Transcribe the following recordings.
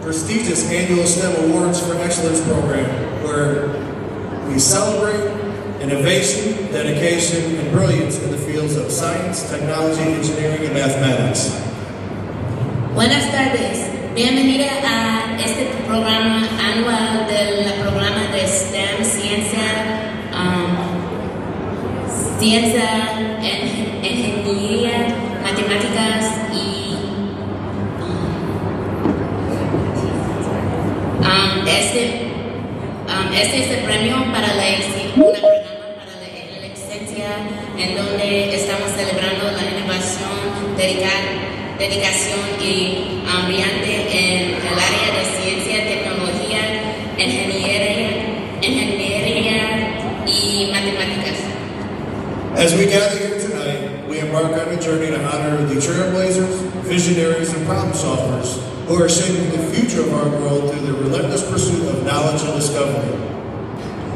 prestigious annual STEM Awards for Excellence program, where we celebrate innovation, dedication, and brilliance in the fields of science, technology, engineering, and mathematics. Buenas tardes, bienvenida a este programa anual del programa de STEM, ciencia, ingeniería, matemáticas y este es el premio para la excelencia en donde estamos celebrando la innovación, dedicación y brillante en el área de ciencia, tecnología, ingeniería y matemáticas. As we gather here tonight, we embark on a journey to honor the trailblazers, visionaries, and problem solvers who are shaping the future of our world through the relentless pursuit of knowledge and discovery.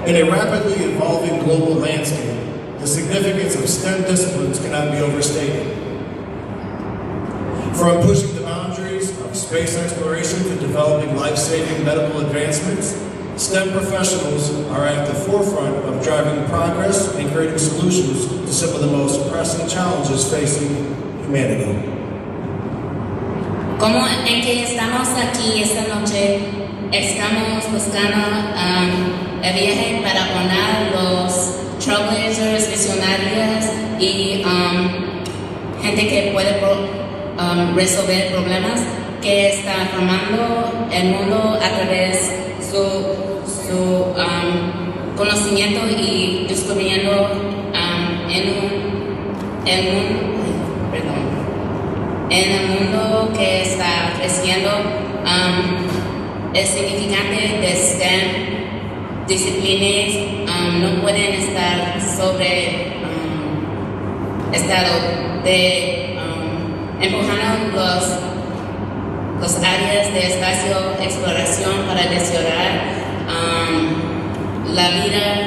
In a rapidly evolving global landscape, the significance of STEM disciplines cannot be overstated. From pushing the boundaries of space exploration to developing life-saving medical advancements, STEM professionals are at the forefront of driving progress and creating solutions to some of the most pressing challenges facing humanity. Como en que estamos aquí esta noche, estamos buscando el viaje para poner los trailblazers, visionarios y gente que puede resolver problemas que están formando el mundo a través de su conocimiento y descubriendo en el mundo que está creciendo. El significante de STEM disciplinas no pueden estar sobre estado de empujando los áreas de espacio exploración para desarrollar la vida,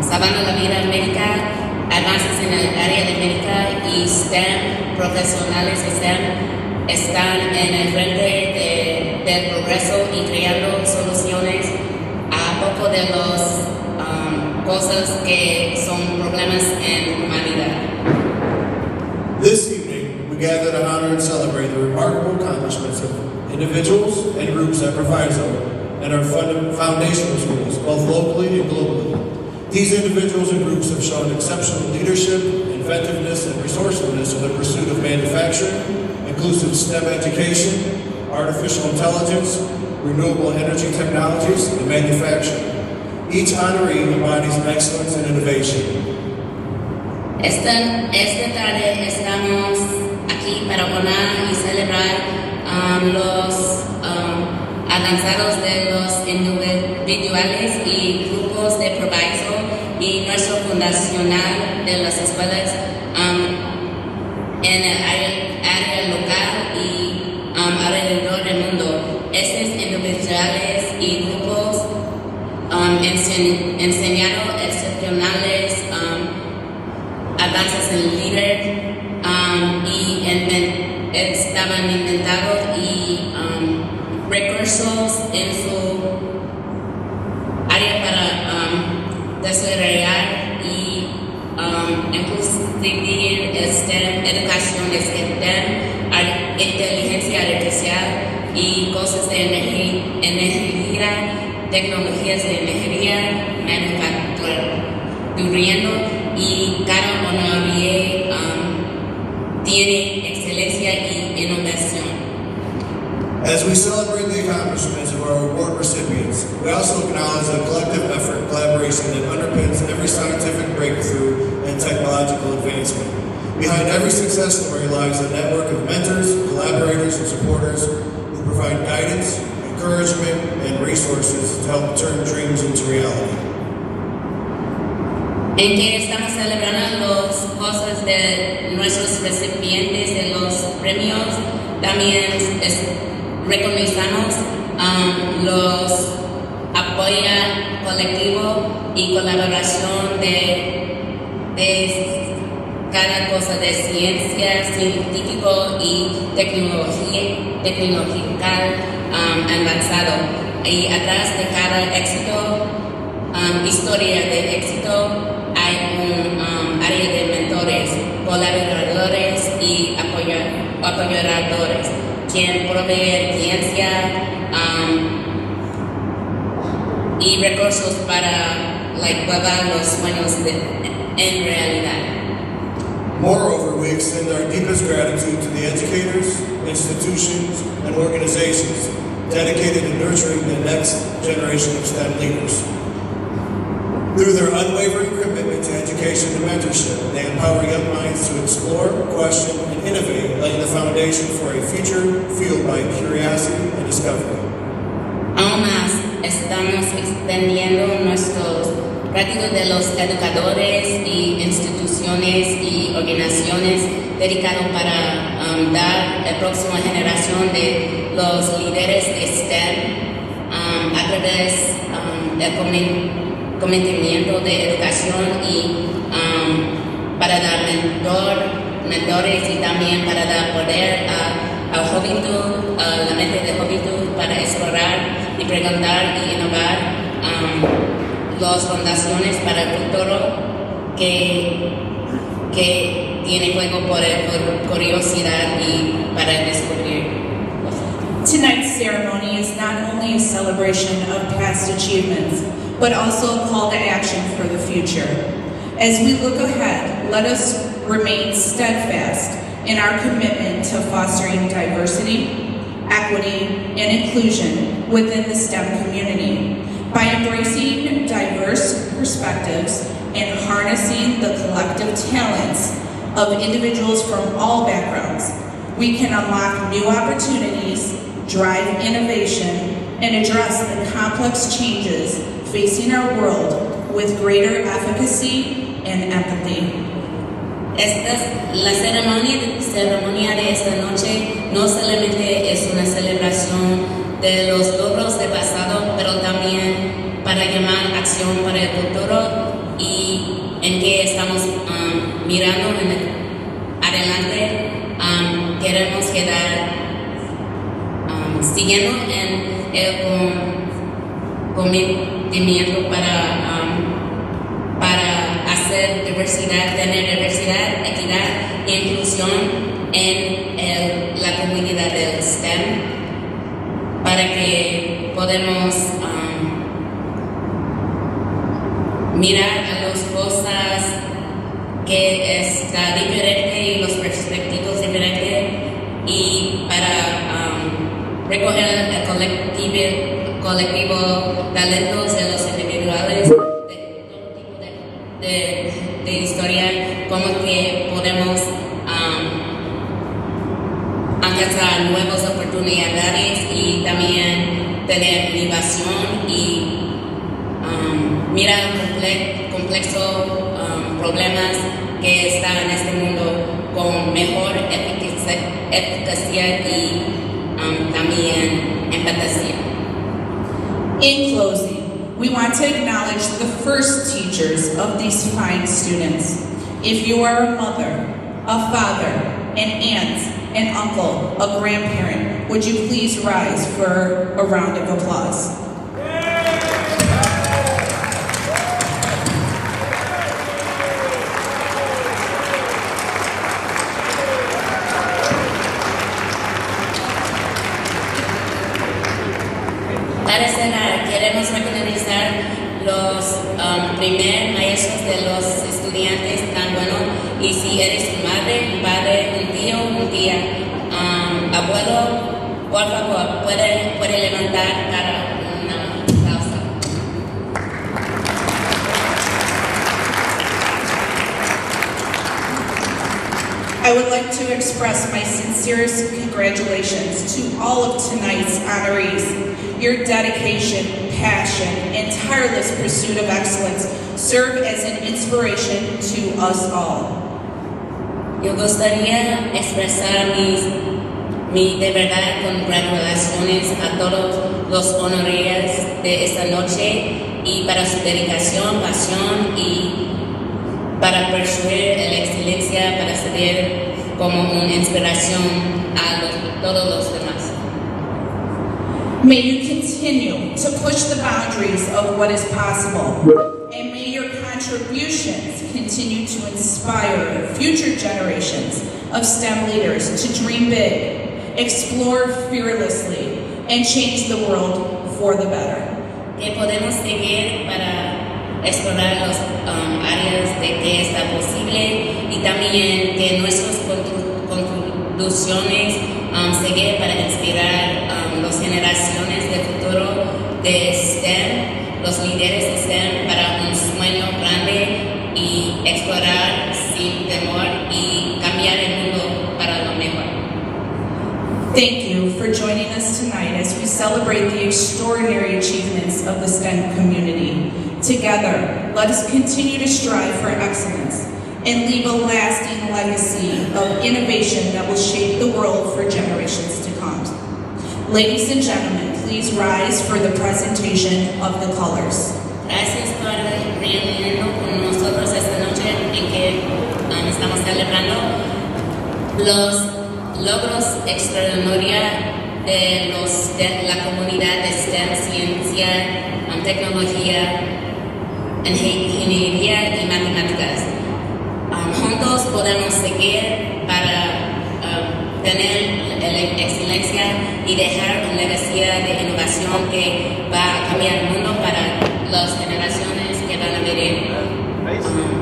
salvando la vida médica, avances en el área de médica y STEM, profesionales de STEM están en el frente del progreso y creando soluciones a poco de las cosas que son problemas en la humanidad. This evening, we gather to honor and celebrate the remarkable accomplishments of individuals and groups at Proviso and our foundational schools, both locally and globally. These individuals and groups have shown exceptional leadership, inventiveness, and resourcefulness in the pursuit of manufacturing, inclusive STEM education, artificial intelligence, renewable energy technologies, and manufacturing. Each honoree embodies excellence and innovation. Esta tarde estamos aquí para honrar y celebrar los avanzados de los individuales y grupos de Proviso y nuestro fundacional de las escuelas en el área local y alrededor del mundo. Estos individuales y grupos enseñaron excepcionales avances en líder y estaban inventados y recursos en su área para desarrollar y incluir STEM, educación de STEM, inteligencia artificial y cosas de energía, tecnologías de energía, manufacturando y cada honorario tiene excelencia y innovación. As we celebrate the accomplishments of our award recipients, we also acknowledge the collective effort, collaboration that underpins every scientific breakthrough and technological advancement. Behind every success story lies a network of mentors, collaborators, and supporters who provide guidance, encouragement, and resources to help turn dreams into reality. En que estamos celebrando las cosas de nuestros recipientes de los premios, también reconocemos los apoyo colectivo y colaboración de cada cosa de ciencia, científico y tecnológica avanzado. Y atrás de cada éxito, historia de éxito, hay un área de mentores, colaboradores y apoyadores, quien provee ciencia y recursos para llevar los sueños en realidad. Moreover, we extend our deepest gratitude to the educators, institutions, and organizations dedicated to nurturing the next generation of STEM leaders. Through their unwavering commitment to education and mentorship, they empower young minds to explore, question, and innovate, laying the foundation for a future fueled by curiosity and discovery. Aún más, estamos extendiendo nuestros gráticos de los educadores y instituciones y organizaciones dedicados para dar a la próxima generación de los líderes de STEM a través del cometimiento de educación y para dar mentores y también para dar poder a la juventud, a la mente de juventud para explorar y preguntar y innovar las fundaciones para el futuro que tiene juego por curiosidad y para descubrir. Tonight's ceremony is not only a celebration of past achievements, but also a call to action for the future. As we look ahead, let us remain steadfast in our commitment to fostering diversity, equity, and inclusion within the STEM community. By embracing diverse perspectives and harnessing the collective talents of individuals from all backgrounds, we can unlock new opportunities, drive innovation, and address the complex changes facing our world with greater efficacy and empathy. La ceremonia de esta noche no solamente es una celebración de los logros del pasado, pero también para llamar acción para el futuro y en que estamos mirando adelante. Queremos quedar siguiendo en el cometimiento para hacer diversidad, tener diversidad, equidad e inclusión en la comunidad del STEM, para que podamos mirar a las cosas que está diferente y los perspectivos diferentes y para recoger el colectivo talentos de los individuales de todo tipo de historia, como que podemos alcanzar nuevas oportunidades y también tener innovación y mirar complejos problemas que están en este mundo con mejor eficacia y también empatía. In closing, we want to acknowledge the first teachers of these fine students. If you are a mother, a father, an aunt, an uncle, a grandparent, would you please rise for a round of applause? Queremos reconocer los primer maestros de los estudiantes tan buenos, y si eres madre, un padre, un tío, un tía, abuelo, por favor, puede levantar para una pausa. I would like to express my sincerest congratulations to all of tonight's honorees. Your dedication, passion, and tireless pursuit of excellence serve as an inspiration to us all. Yo gustaría expresar mi de verdad congratulaciones a todos los honorees de esta noche y para su dedicación, pasión y para perseguir la excelencia, para ser como una inspiración a todos los demás. May you continue to push the boundaries of what is possible. And may your contributions continue to inspire future generations of STEM leaders to dream big, explore fearlessly, and change the world for the better. Que podemos seguir para explorar las áreas de que está posible y también que nuestras contribuciones seguir para inspirar las generaciones del futuro de STEM, los líderes de STEM para un sueño grande y explorar sin temor y cambiar el mundo para lo mejor. Thank you for joining us tonight as we celebrate the extraordinary achievements of the STEM community. Together, let us continue to strive for excellence and leave a lasting legacy of innovation that will shape the world for generations to come. Ladies and gentlemen, please rise for the presentation of the colors. Gracias por reunirnos con nosotros esta noche en que estamos celebrando los logros extraordinarios de la comunidad de STEM, ciencia, tecnología, ingeniería y matemáticas. Juntos podemos seguir para tener la excelencia y dejar una legacia de innovación que va a cambiar el mundo para las generaciones que van a venir.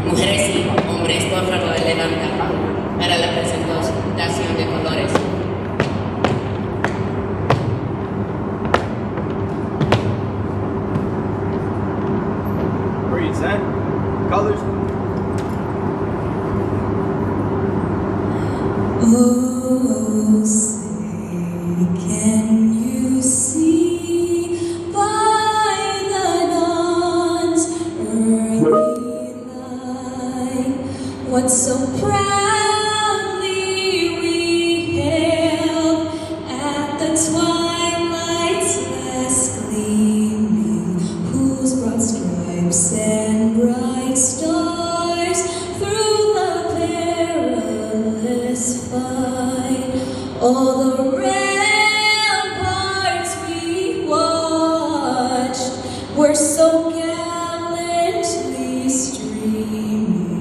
Mujeres y hombres, por favor, levanta para la presentación de colores. Breathe, set, colors. Oh, say, can you see by the dawn's early light what so proudly we hailed at the twilight's last gleaming, whose broad stripes and bright stars through the perilous fight, all the ramparts we watched were so gallantly streaming,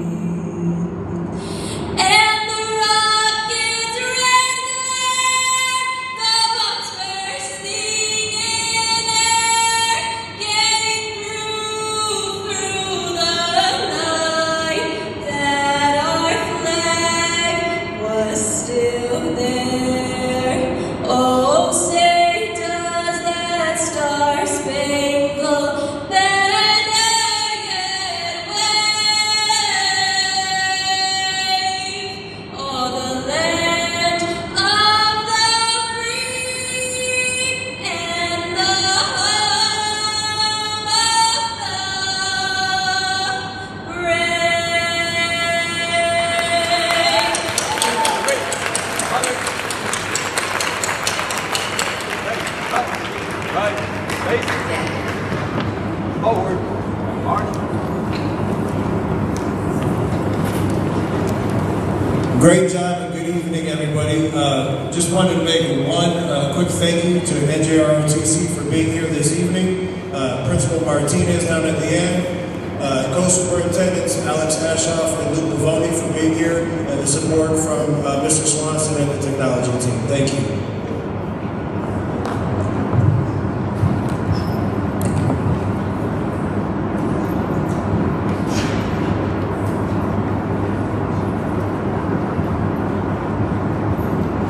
and the rocket's red glare, the bombs bursting in air, getting through the night, that our flag was still there. Oh, say does that star-spangled banner yet wave o'er the land of the free and the home of the brave. Right, face, forward, march. Great job and good evening, everybody. Just wanted to make one quick thank you to NJROTC for being here this evening. Principal Martinez down at the end. Co-superintendents Alex Ashoff and Luke Pavoni for being here, and the support from Mr. Swanson and the technology team. Thank you.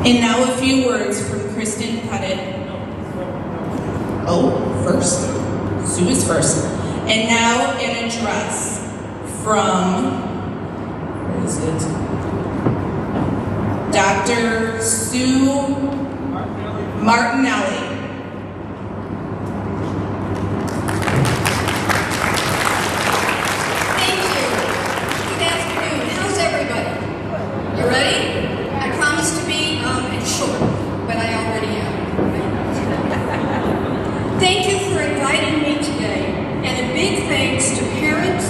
And now a few words from Kristen Pettit. Oh, first. Sue is first. And now an address from, where is it? Dr. Sue Martinelli. Thank you. Good afternoon. How's everybody? You ready? I promise to be short, but I already am. Thank you for inviting me today, and a big thanks to parents,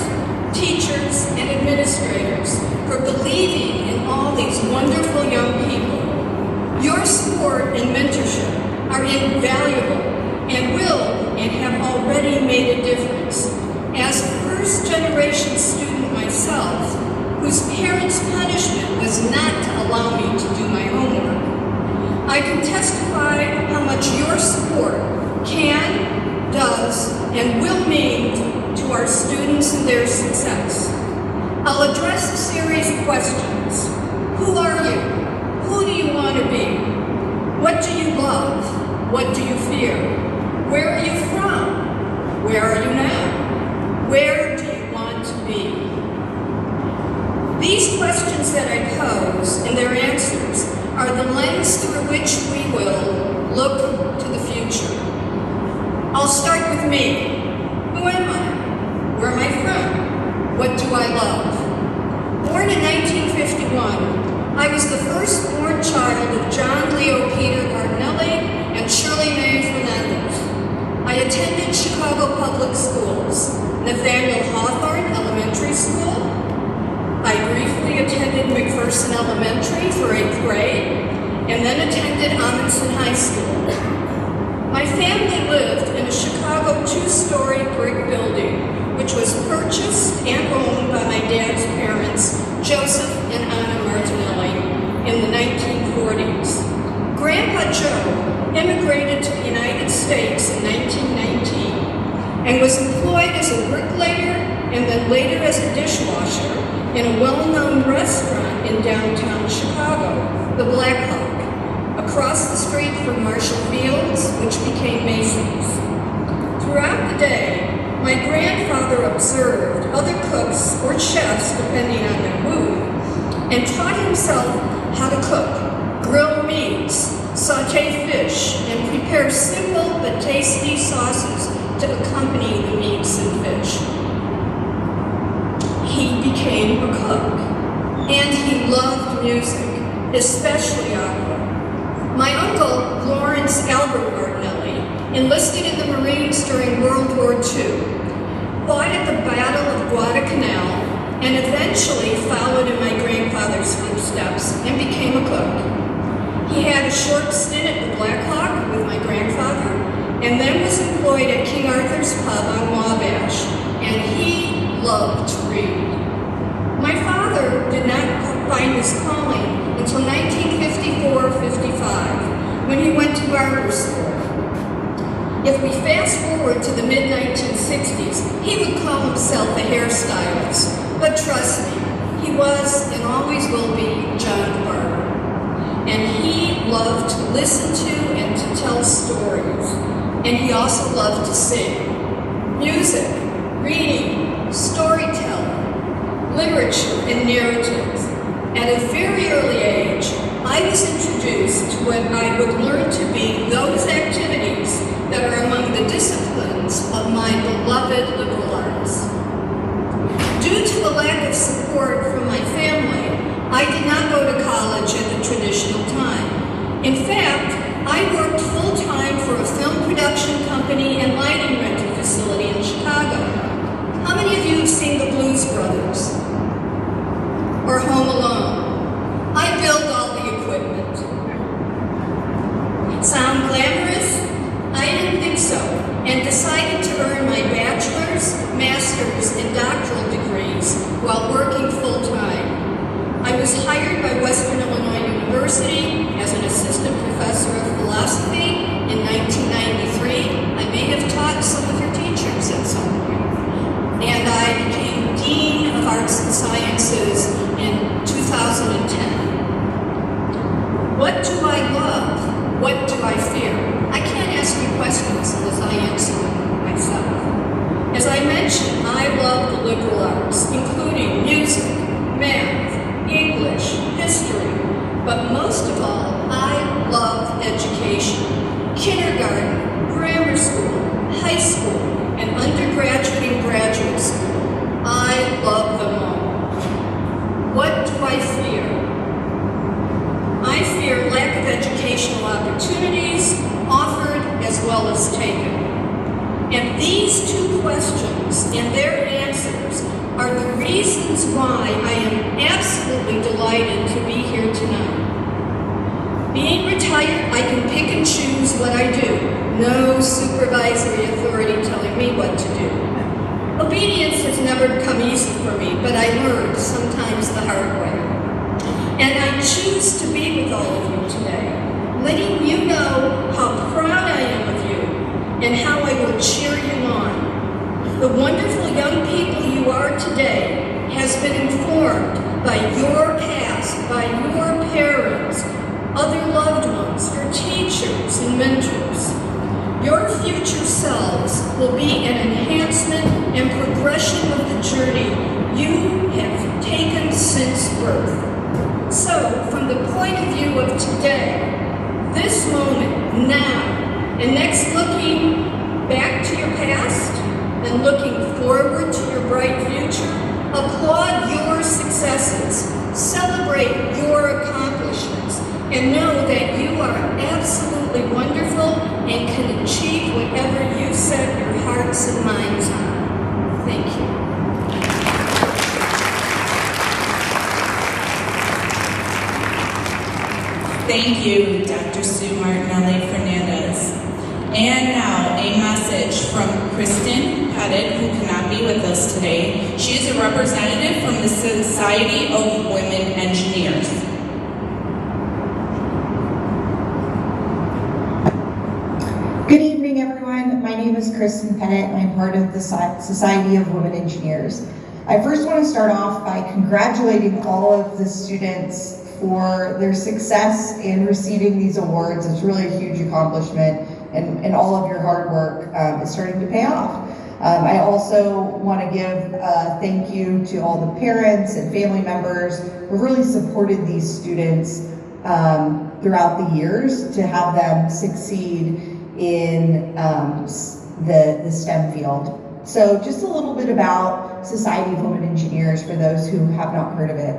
teachers, and administrators administrators for believing in all these wonderful young people. Your support and mentorship are invaluable and will and have already made a difference. As a first-generation student myself, whose parents' punishment was not to allow me to do my homework, I can testify how much your support can, does, and will mean to our students and their success. I'll address a series of questions. Who are you? Who do you want to be? What do you love? What do you fear? Where are you from? Where are you now? Where do you want to be? These questions that I pose and their answers are the lens through which we will look to the future. I'll start with me. Who am I? Where am I from? What do I love? Born in 1951, I was the firstborn child of John Leo Peter Cardinelli and Shirley Mae Fernandez. I attended Chicago Public Schools, Nathaniel Hawthorne Elementary School. I briefly attended McPherson Elementary for 8th grade, and then attended Amundsen High School. My family lived in a Chicago 2-story brick building, which was purchased and owned by my dad's parents, Joseph and Anna Martinelli, in the 1940s. Grandpa Joe immigrated to the United States in 1919 and was employed as a bricklayer and then later as a dishwasher in a well-known restaurant in downtown Chicago, the Black Hawk, across the street from Marshall Fields, which became Macy's. Throughout the day, my grandfather observed other cooks or chefs, depending on their mood, and taught himself how to cook, grill meats, saute fish, and prepare simple but tasty sauces to accompany the meats and fish. He became a cook, and he loved music, especially opera. My uncle, Lawrence Albert Martinelli, enlisted in the Marines during World War II, fought at the Battle of Guadalcanal, and eventually followed in my grandfather's footsteps and became a cook. He had a short stint at the Black Hawk with my grandfather, and then was employed at King Arthur's Pub on Wabash, and he loved to read. My father did not find his calling until 1954-55, when he went to barber school. If we fast forward to the mid-1960s, he would call himself a hairstylist, but trust me, he was and always will be John the Barber. And he loved to listen to and to tell stories, and he also loved to sing. Music, reading, storytelling, literature, and narratives. At a very early age, I was introduced to what I would learn to be those activities that are among the disciplines of my beloved liberal arts. Due to the lack of support from my family, I did not go to college at the traditional time. In fact, I worked full-time for a film production company and lighting rental facility in Chicago. How many of you have seen the Blues Brothers? Or Home Alone? I built all the equipment. Sound glamorous? I didn't think so, and decided to earn my bachelor's, master's, and doctoral degrees while working full-time. I was hired by Western Illinois University as an assistant professor of philosophy in 1993. I may have taught some of your teachers at some point. And I became Dean of Arts and Sciences in 2010. What do I love? What do I fear? I can't ask you questions unless I answer them myself. As I mentioned, I love the liberal arts, including music, math, English, history, but most of all, I love education. Kindergarten, grammar school, high school, and undergraduate and graduate school. I love them all. What do I fear? I fear lack of educational opportunities offered as well as taken. And these two questions and their answers are the reasons why I am absolutely delighted to be here tonight. Being retired, I can pick and choose what I do. No supervisory authority telling me what to do. Obedience has never come easy for me, but I learned sometimes the hard way. And I choose to be with all of you today, letting you know how proud I am of you and how I will cheer you on. The wonderful young people you are today has been informed by your past, by your parents, other loved ones, your teachers and mentors. Your future selves will be an enhancement and progression of the journey you have taken since birth. So, from the point of view of today, this moment, now, and next looking back to your past and looking forward to your bright future, applaud your successes, celebrate your accomplishments, and know that you are absolutely wonderful and can achieve whatever you set your hearts and minds on. Thank you. Thank you, Dr. Sue Martinelli Fernandez. And now, a message from Kristen Pettit, who cannot be with us today. She is a representative from the Society of Women Engineers. Good evening, everyone. My name is Kristen Pettit, and I'm part of the Society of Women Engineers. I first want to start off by congratulating all of the students for their success in receiving these awards. It's really a huge accomplishment, and all of your hard work is starting to pay off. I also want to give a thank you to all the parents and family members who really supported these students throughout the years to have them succeed in the STEM field. So just a little bit about Society of Women Engineers for those who have not heard of it.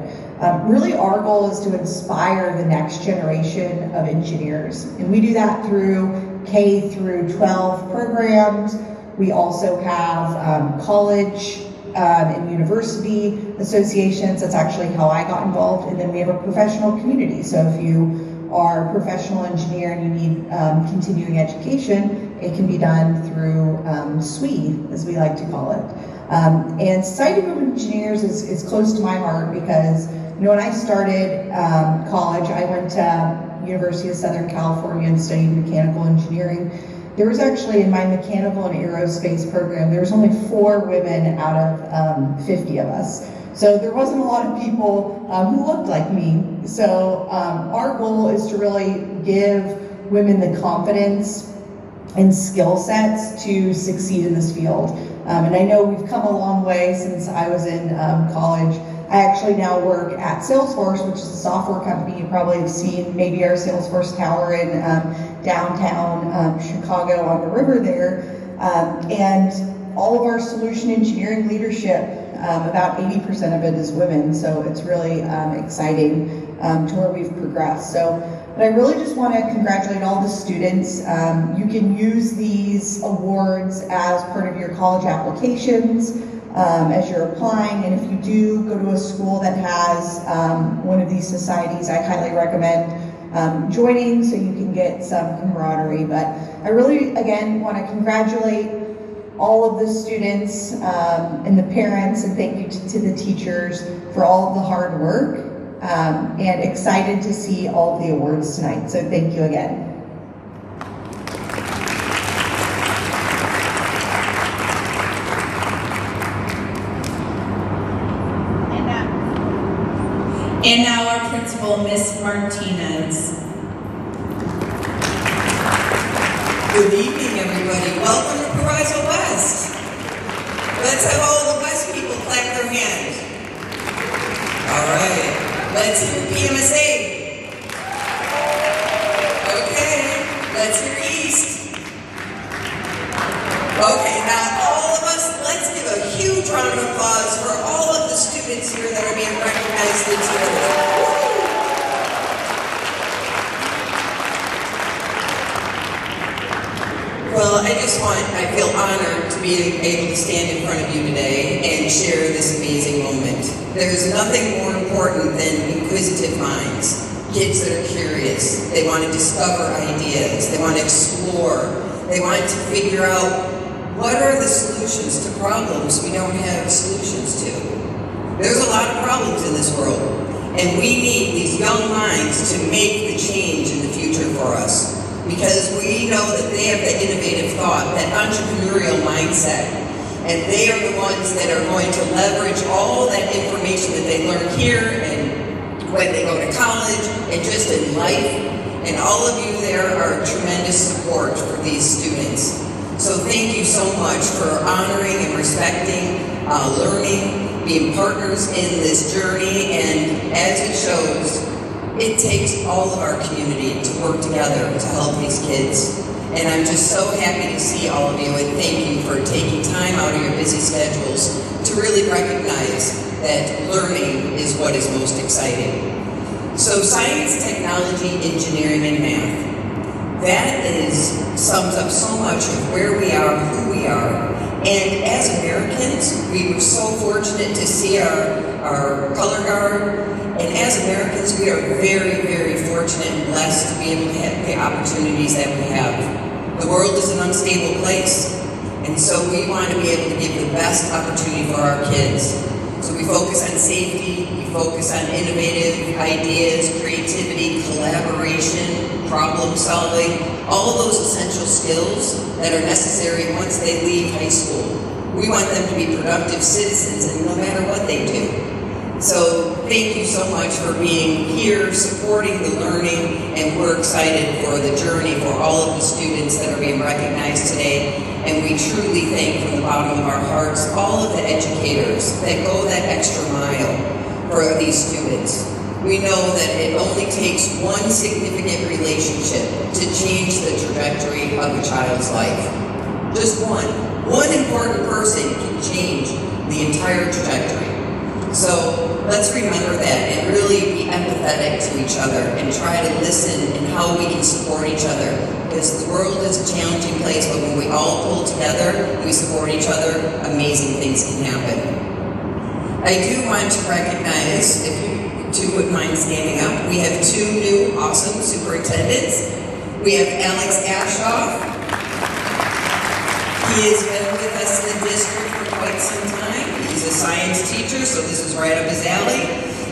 Really our goal is to inspire the next generation of engineers. And we do that through K through 12 programs. We also have college and university associations. That's actually how I got involved. And then we have a professional community. So if you are a professional engineer and you need continuing education, it can be done through SWE, as we like to call it. And Society of Women Engineers is close to my heart because, you know, when I started college, I went to University of Southern California and studied mechanical engineering. There was actually, in my mechanical and aerospace program, there was only 4 women out of 50 of us. So there wasn't a lot of people who looked like me. So our goal is to really give women the confidence and skill sets to succeed in this field. And I know we've come a long way since I was in college. I actually now work at Salesforce, which is a software company. You probably have seen maybe our Salesforce tower in downtown Chicago on the river there. And all of our solution engineering leadership, about 80% of it is women. So it's really exciting to where we've progressed. But I really just want to congratulate all the students. You can use these awards as part of your college applications as you're applying, and if you do go to a school that has one of these societies, I highly recommend joining so you can get some camaraderie. But I really, again, want to congratulate all of the students and the parents, and thank you to the teachers for all of the hard work. And excited to see all of the awards tonight. So thank you again. And now our principal, Miss Martinez. Good evening, everybody. Welcome to Proviso West. Let's have all the West people clap their hands. All right. Let's hear PMSA. Okay, let's hear East. Okay, now all of us, let's give a huge round of applause for all of the students here that are being recognized this year. Well, I feel honored to be able to stand in front of you today and share this amazing moment. There's nothing more important than inquisitive minds, kids that are curious. They want to discover ideas. They want to explore. They want to figure out what are the solutions to problems we don't have solutions to. There's a lot of problems in this world, and we need these young minds to make the change in the future for us. Because we know that they have that innovative thought, that entrepreneurial mindset, and they are the ones that are going to leverage all that information that they learn here and when they go to college and just in life. And all of you there are tremendous support for these students. So thank you so much for honoring and respecting, learning, being partners in this journey, and as it shows, it takes all of our community to work together to help these kids. And I'm just so happy to see all of you, and thank you for taking time out of your busy schedules to really recognize that learning is what is most exciting. So science, technology, engineering, and math. That sums up so much of where we are, who we are. And as Americans, we were so fortunate to see our color guard. And as Americans, we are very, very fortunate and blessed to be able to have the opportunities that we have. The world is an unstable place, and so we want to be able to give the best opportunity for our kids. So we focus on safety, we focus on innovative ideas, creativity, collaboration, problem solving, all of those essential skills that are necessary once they leave high school. We want them to be productive citizens, and no matter what they do. So thank you so much for being here, supporting the learning, and we're excited for the journey for all of the students that are being recognized today. And we truly thank from the bottom of our hearts all of the educators that go that extra mile for these students. We know that it only takes one significant relationship to change the trajectory of a child's life. Just one. One important person can change the entire trajectory. So let's remember that and really be empathetic to each other and try to listen and how we can support each other. Because the world is a challenging place, but when we all pull together, we support each other, amazing things can happen. I do want to recognize, if you two wouldn't mind standing up, we have two new awesome superintendents. We have Alex Ashoff. He has been with us in the district for quite some time. He's a science teacher, so this is right up his alley.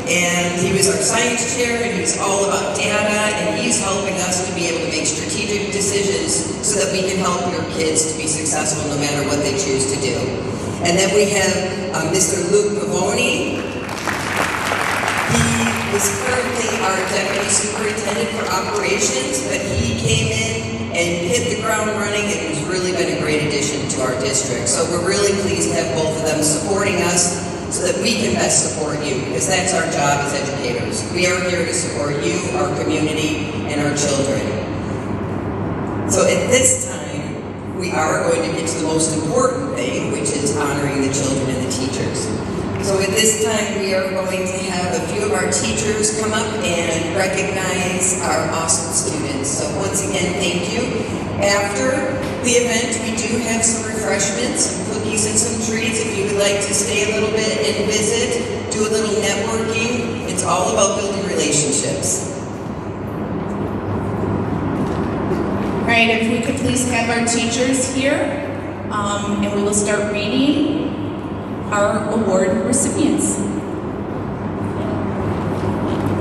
And he was our science chair, and he's all about data, and he's helping us to be able to make strategic decisions so that we can help your kids to be successful no matter what they choose to do. And then we have Mr. Luke Pavoni. He is currently our deputy superintendent for operations, but he came in and hit the ground running, and has really been a great addition to our district. So we're really pleased to have both of them supporting us so that we can best support you, because that's our job as educators. We are here to support you, our community, and our children. So at this time, we are going to get to the most important thing, which is honoring the children and the teachers. So at this time, we are going to have a few of our teachers come up and recognize our awesome students. So once again, thank you. After the event, we do have some refreshments, some cookies and some treats if you would like to stay a little bit and visit, do a little networking. It's all about building relationships. All right, if we could please have our teachers here, and we will start reading our award recipients.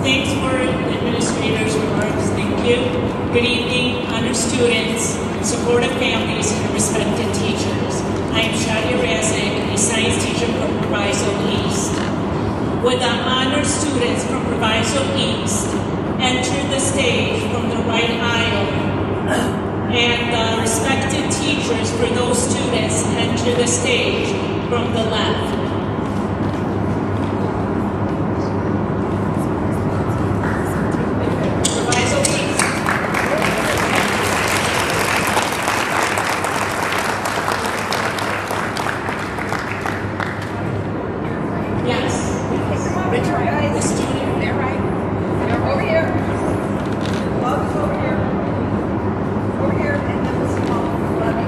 Thanks for the administrator's remarks. Thank you. Good evening, honor students, supportive families, and respected teachers. I am Shadia Razik, a science teacher from Proviso East. Would the honor students from Proviso East enter the stage from the right aisle, and the respected teachers for those students enter the stage from the left. Proviso East. Yes. The student. They're right. They're over here. Love is over here. Over here, and then this one.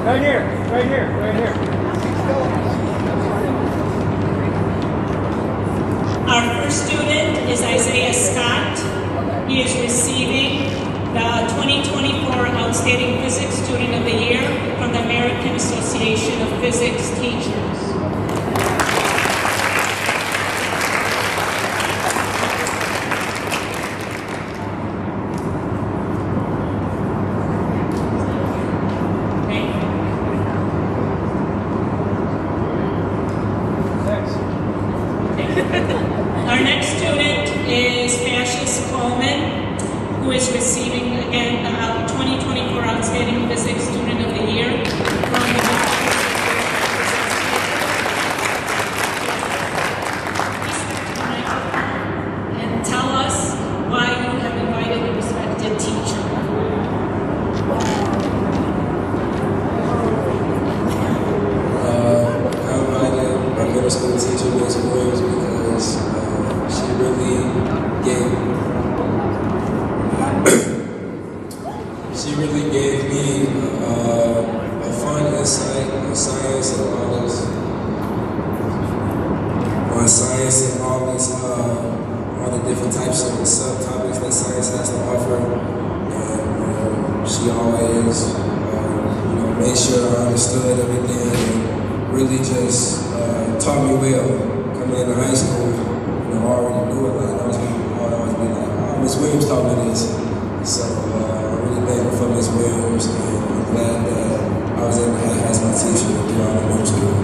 Right here, right here, right here. Our first student is Isaiah Scott. He is receiving the 2024 Outstanding Physics Student of the Year from the American Association of Physics Teachers. Our next student is Cassius Coleman, who is receiving again the 2024 Outstanding Physics Student of the Year from the and tell us why you have invited the respected teacher. I invited my middle school teacher, Miss Williams, because she really gave me a fun insight on science and all this, all the different types of subtopics that science has to offer. And she always, made sure I understood everything and really just taught me well. Coming into high school, I already knew a lot. I was always be like, oh, Miss Williams taught me this. So I'm really thankful for Miss Williams, and I'm glad that I was able to have her as my teacher throughout the middle school.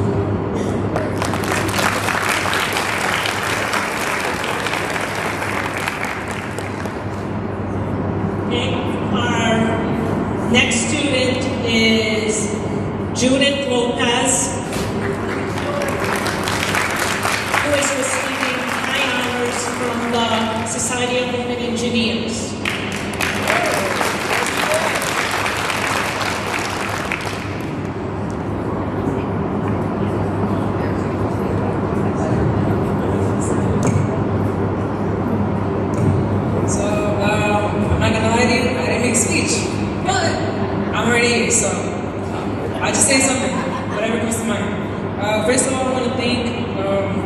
Okay. Our next student is Judith Lopez, who is receiving high honors from the Society of Women Engineers. So, I'm not gonna lie to you, I didn't make a speech, but I'm already here, so I'll just say something, whatever comes to mind. First of all, I want to thank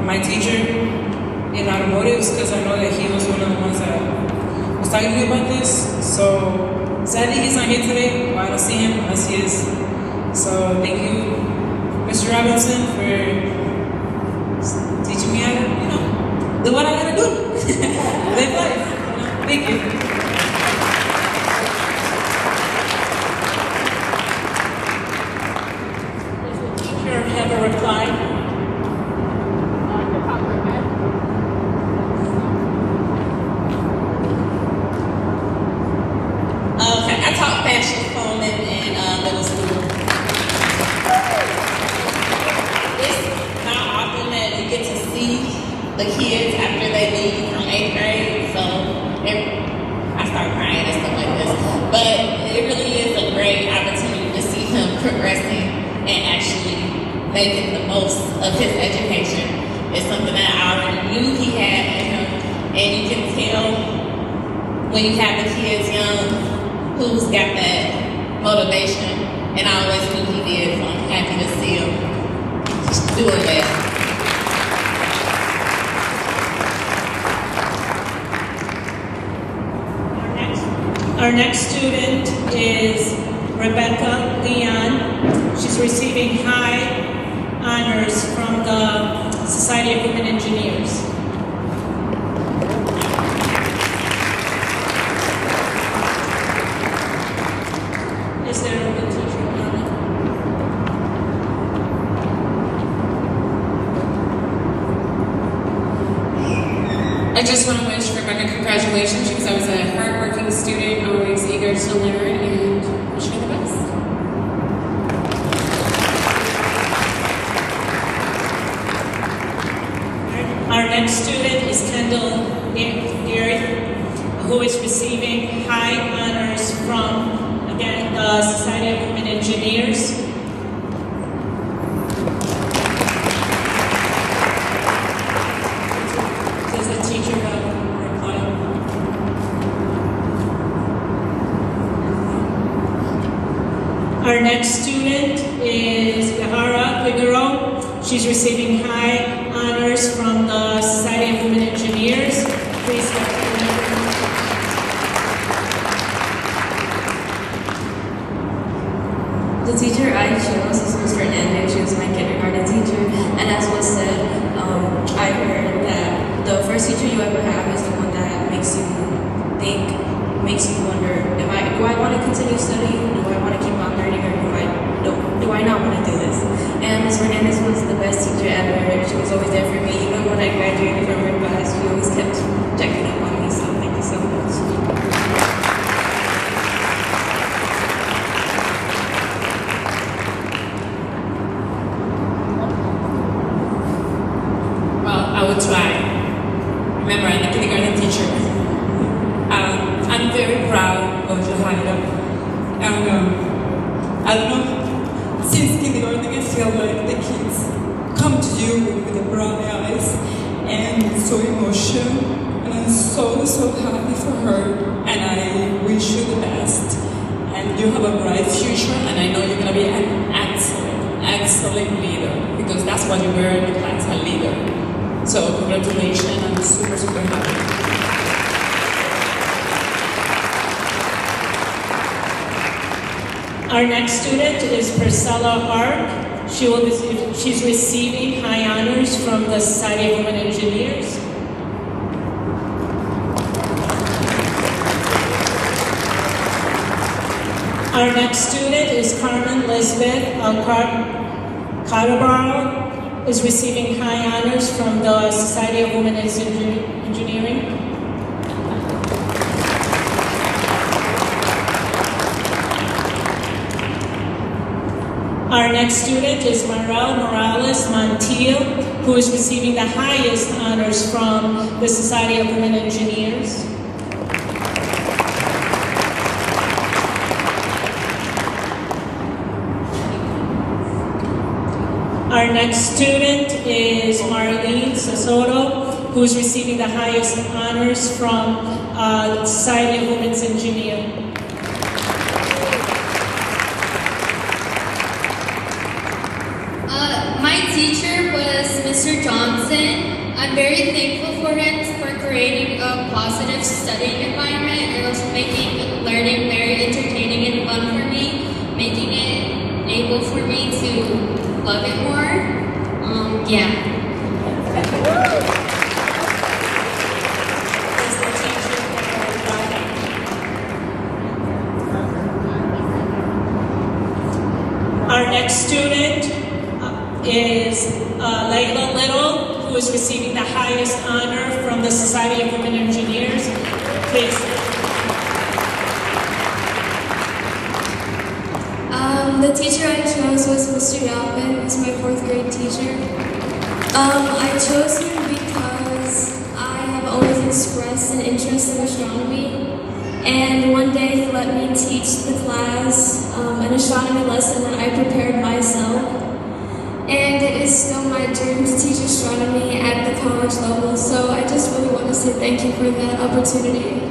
my teacher in automotives, because I know that he was one of the ones that was talking to me about this. So, sadly, he's not here today, but I don't see him unless he is. So, thank you, Mr. Robinson, for teaching me how to, do what I gotta do. Live life. Thank you. Does the teacher have a reply? Okay, I taught Cassius Coleman in middle school. It's not often that you get to see the kids after they leave from 8th grade, so I start crying and stuff like this. But it really is a great opportunity to see him progressing and actually making the most of his education. It's something that I already knew he had in him, and you can tell when you have the kids young who's got that motivation, and I always knew he did, so I'm happy to see him doing that. Our next student is Rebecca Leon. She's receiving high honors from the Society of Women Engineers. Is there a good teacher on it? I just want to wish Rebecca congratulations because I was a hardworking student, always eager to learn, and wish her the best. Our next student is Kendall Gary, who is receiving high honors from, again, the Society of Women Engineers. Does the teacher have a reply? Our next next student is Yahara Figueroa. She's receiving high honors from the Society of Women Engineers. Please step forward. The teacher I chose was Mr. Hernandez. She was my kindergarten teacher, and as was said, I heard that the first teacher you ever have is the one that makes you think, makes you wonder, do I want to continue studying? Do I want to keep on learning, or do I not want to do this? And Ms. Hernandez was the best teacher ever. She was always there for me, even when I graduated from her class. She always kept checking up on me. So thank you so much. I would try. Remember, I'm a kindergarten teacher. I'm very proud of Johanna. And I don't know, since kindergarten I feel like the kids come to you with the brown eyes and so emotional. And I'm so happy for her. And I wish you the best. And you have a bright future, and I know you're going to be an excellent leader, because that's what you were in the class, a leader. So congratulations, I'm super happy. Our next student is Priscilla Ark. She's receiving high honors from the Society of Women Engineers. Our next student is Carmen Lisbeth Carabaro. Is receiving high honors from the Society of Women Engineering. Our next student is Marel Morales Montiel, who is receiving the highest honors from the Society of Women Engineers. Our next student is Marlene Sasoro, who is receiving the highest honors from the Society of Women's Engineers. My teacher was Mr. Johnson. I'm very thankful for him for creating a positive studying environment and also making learning very entertaining and fun for me, making it able for me to love it more. Yeah. Our next student is Layla Little, who is receiving the highest honor from the Society of Women Engineers. Please. The teacher I chose was Mr. Yalvin, who was my 4th grade teacher. I chose him because I have always expressed an interest in astronomy, and one day he let me teach the class an astronomy lesson that I prepared myself. And it is still my dream to teach astronomy at the college level, so I just really want to say thank you for that opportunity.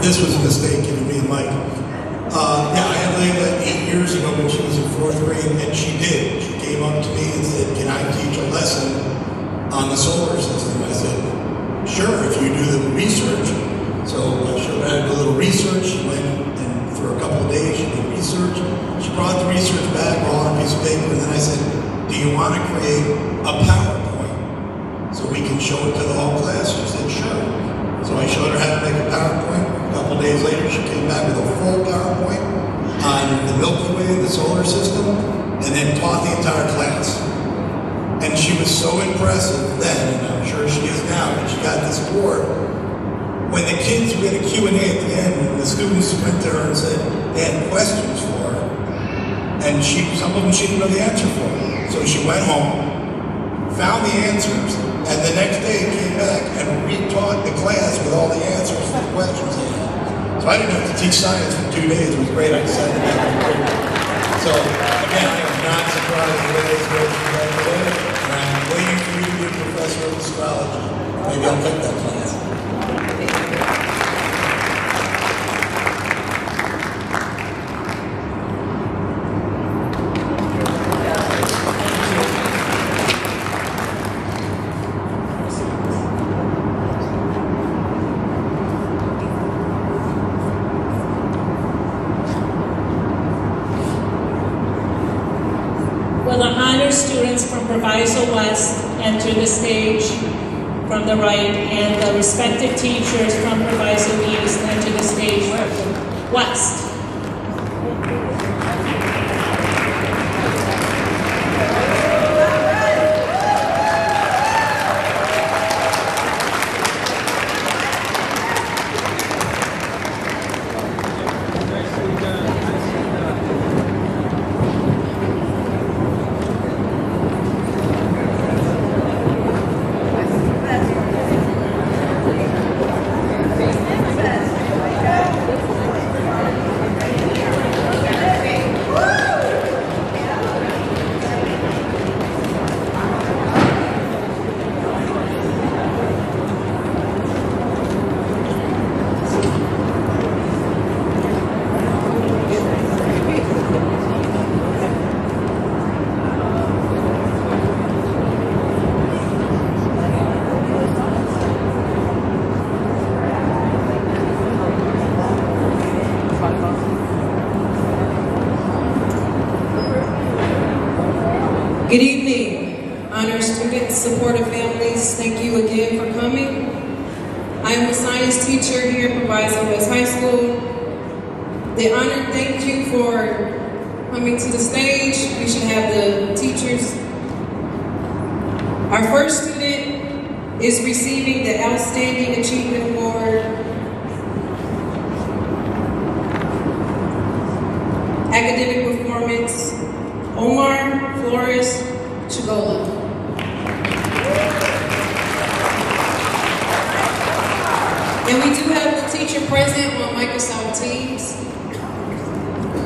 This was a mistake giving me the mic. Yeah, I had Layla 8 years ago when she was in 4th grade, and she did. She came up to me and said, "Can I teach a lesson on the solar system?" I said, "Sure, if you do the research." So I showed her how to do a little research. She went and for a couple of days she did research. She brought the research back all on a piece of paper, and then I said, "Do you want to create a PowerPoint so we can show it to the whole class?" She said, "Sure." So I showed her how to make a PowerPoint. A couple of days later, she came back with a full PowerPoint on the Milky Way, the solar system, and then taught the entire class. And she was so impressive then, and I'm sure she is now, that she got this award. When the kids, we had a Q&A at the end, and the students went to her and said they had questions for her. And some of them she didn't know the answer for. So she went home, found the answers, and the next day came back and re-taught the class with all the answers to the questions. So I didn't have to teach science for 2 days. It was great. I decided to make it great. So again, I am not surprised the way this goes today, and I'm waiting for you to be a professor of astrology. Maybe I'll cut that class. Will the honor students from Proviso West enter the stage from the right, and the respective teachers from Proviso East enter the stage west? Good evening, honor students, supportive families. Thank you again for coming. I am a science teacher here at Proviso West High School. The honor, thank you for coming to the stage. We should have the teachers. Our first student is receiving the Outstanding Achievement Award. Academic Performance, Omar Flores Chigola. And we do have the teacher present on Microsoft Teams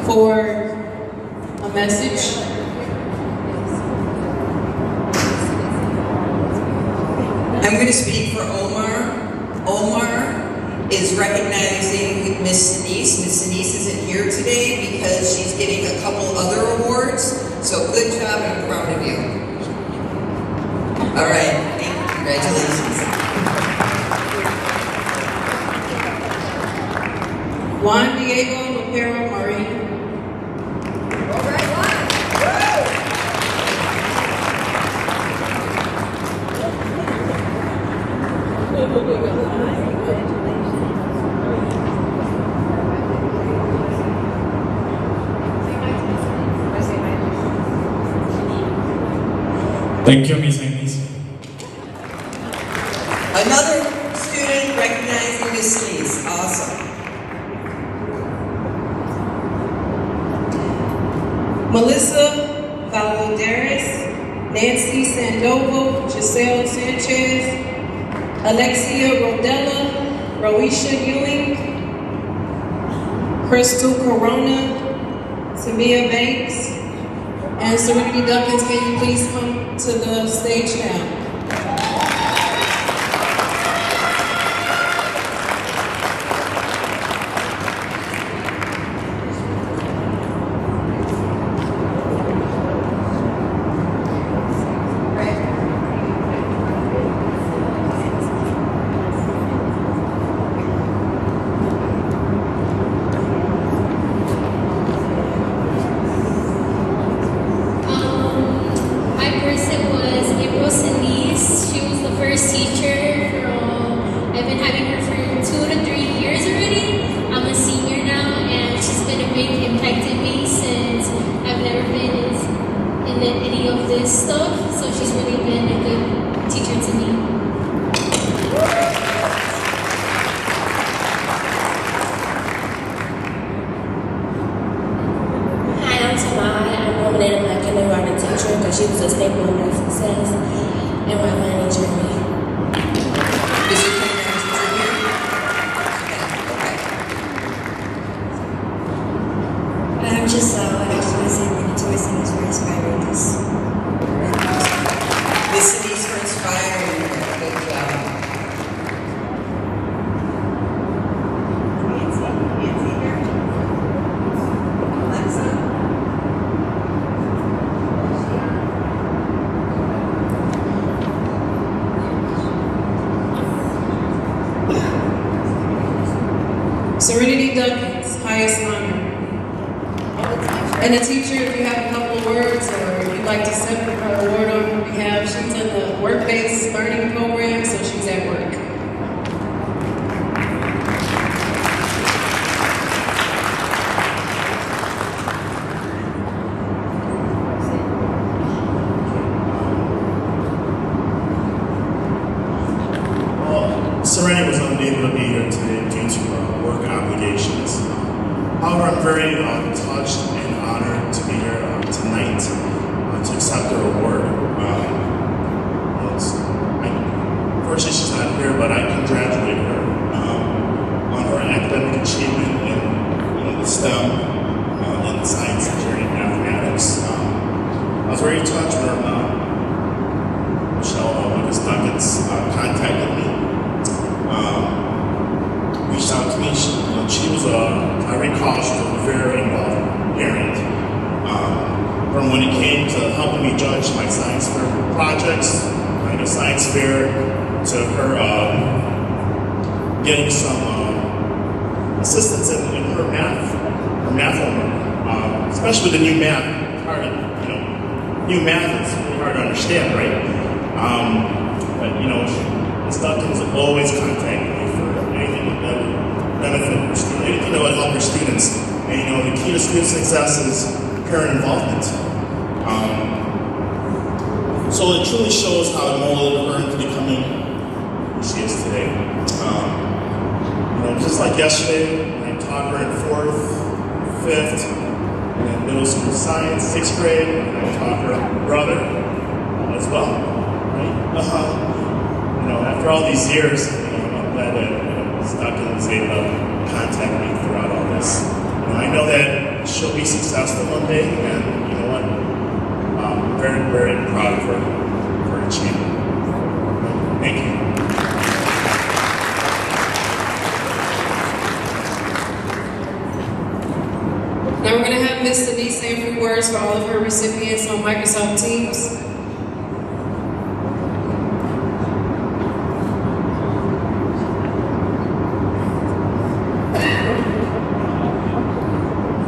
for a message. I'm going to speak for Omar. Omar is recognizing Miss Sinise. Miss Sinise isn't here today because she's getting a couple other awards. So good job, and I'm proud of you. All right, thank you. Congratulations. Juan Diego Lopero Marie. All right, Juan. Thank you, Miss Amos. Another student recognizing Miss Sinise. Awesome. Melissa Valoderis, Nancy Sandoval, Giselle Sanchez, Alexia Rodella, Roisha Ewing, Crystal Corona, Samia Banks, and Serenity Duckins. Can you please come to the stage now? She was a staple in my success and my learning journey. Is your kindergarten teacher here? Okay. I'm Giselle, and I just want to say thank you to my seniors for inspiring us. Miss Sinise for inspiring. Serenity Duncan's highest honor. And the teacher, if you have a couple of words or you'd like to accept her award on her behalf, she's in the work-based learning program, so she's at work. Serenity was unable to be here today due to work obligations. However, I'm very touched and honored to be here tonight to accept her award. Unfortunately, she's not here, but I congratulate her on her academic achievement in the STEM, in science, engineering, and mathematics. I was very touched when Michelle Duggins contacted me. Reached out to me. She was I recall she was a very involved parent. From when it came to helping me judge my science fair projects, like a science fair, to her getting some assistance in her math homework, especially with the new math. New math is really hard to understand, right? But Ms. Duckins always contacted me for anything that would benefit her students, anything that would help her students. And the key to student success is parent involvement. So it truly shows how it molded her into becoming who she is today. Just like yesterday, I taught her in 4th, 5th, and middle school science, 6th grade, and I taught her brother as well. Right? After all these years, I'm glad that Ms. Duckins was able to contact me throughout all this. I know that she'll be successful one day, and you know what? I'm very, very proud of her for her achievement. Thank you. Now we're going to have Ms. Denise say a few words for all of her recipients on Microsoft Teams.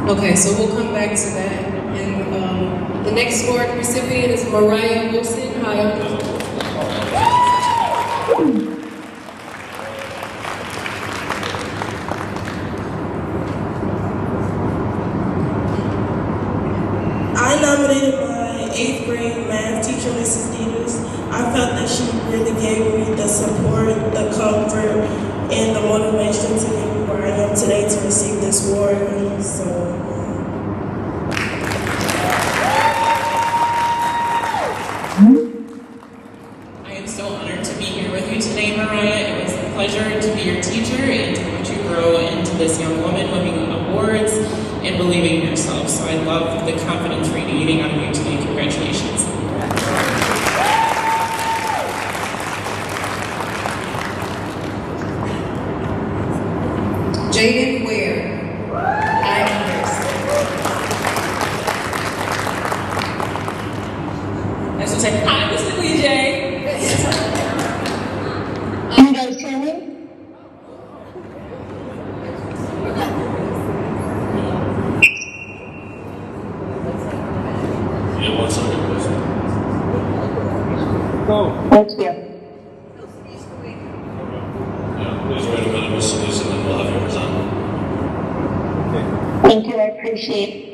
Okay, so we'll come back to that. And the next award recipient is Mariah Wilson. Hi, I nominated my 8th grade math teacher, Mrs. Dieters. I felt that she really gave me the support, the comfort, and the motivation to get me where I am today to receive this award. So. I am so honored to be here with you today, Mariah. It was a pleasure to be your teacher and to watch you grow into this young woman winning awards and believing in yourself. So I love the confidence radiating out of you today. Congratulations. Jaden Ware. Next one say, hi, Mr. Lee J. You guys hear me? Yeah, 1 second, please. Go. Thank you. Yeah, please wait a minute, Ms. Solis, and then we'll have you present. Thank you, I appreciate it.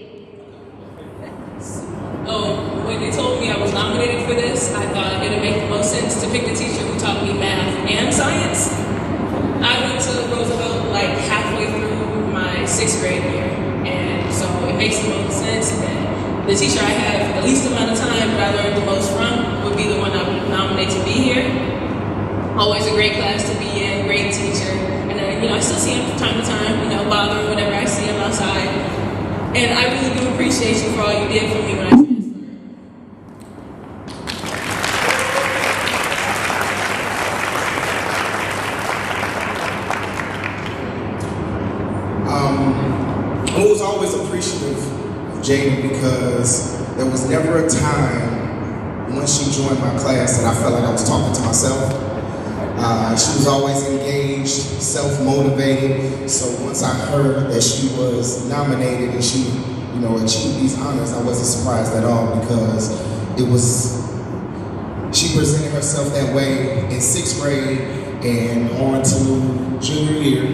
Oh, when they told me I was nominated for this, I thought it would make the most sense to pick the teacher who taught me math and science. I went to Roosevelt like halfway through my 6th grade year, and so it makes the most sense that the teacher I had for the least amount of time that I learned the most from would be the one I would nominate to be here. Always a great class to be in, great teacher, and I still see him from time to time, bothering whenever I see him outside. And I really do appreciate you for all you did for me when I transferred. I was always appreciative of Jaden because there was never a time when she joined my class that I felt like I was talking to myself. She was always engaged, self-motivated. So once I heard that she was nominated and she, achieved these honors, I wasn't surprised at all because she presented herself that way in 6th grade and on to junior year.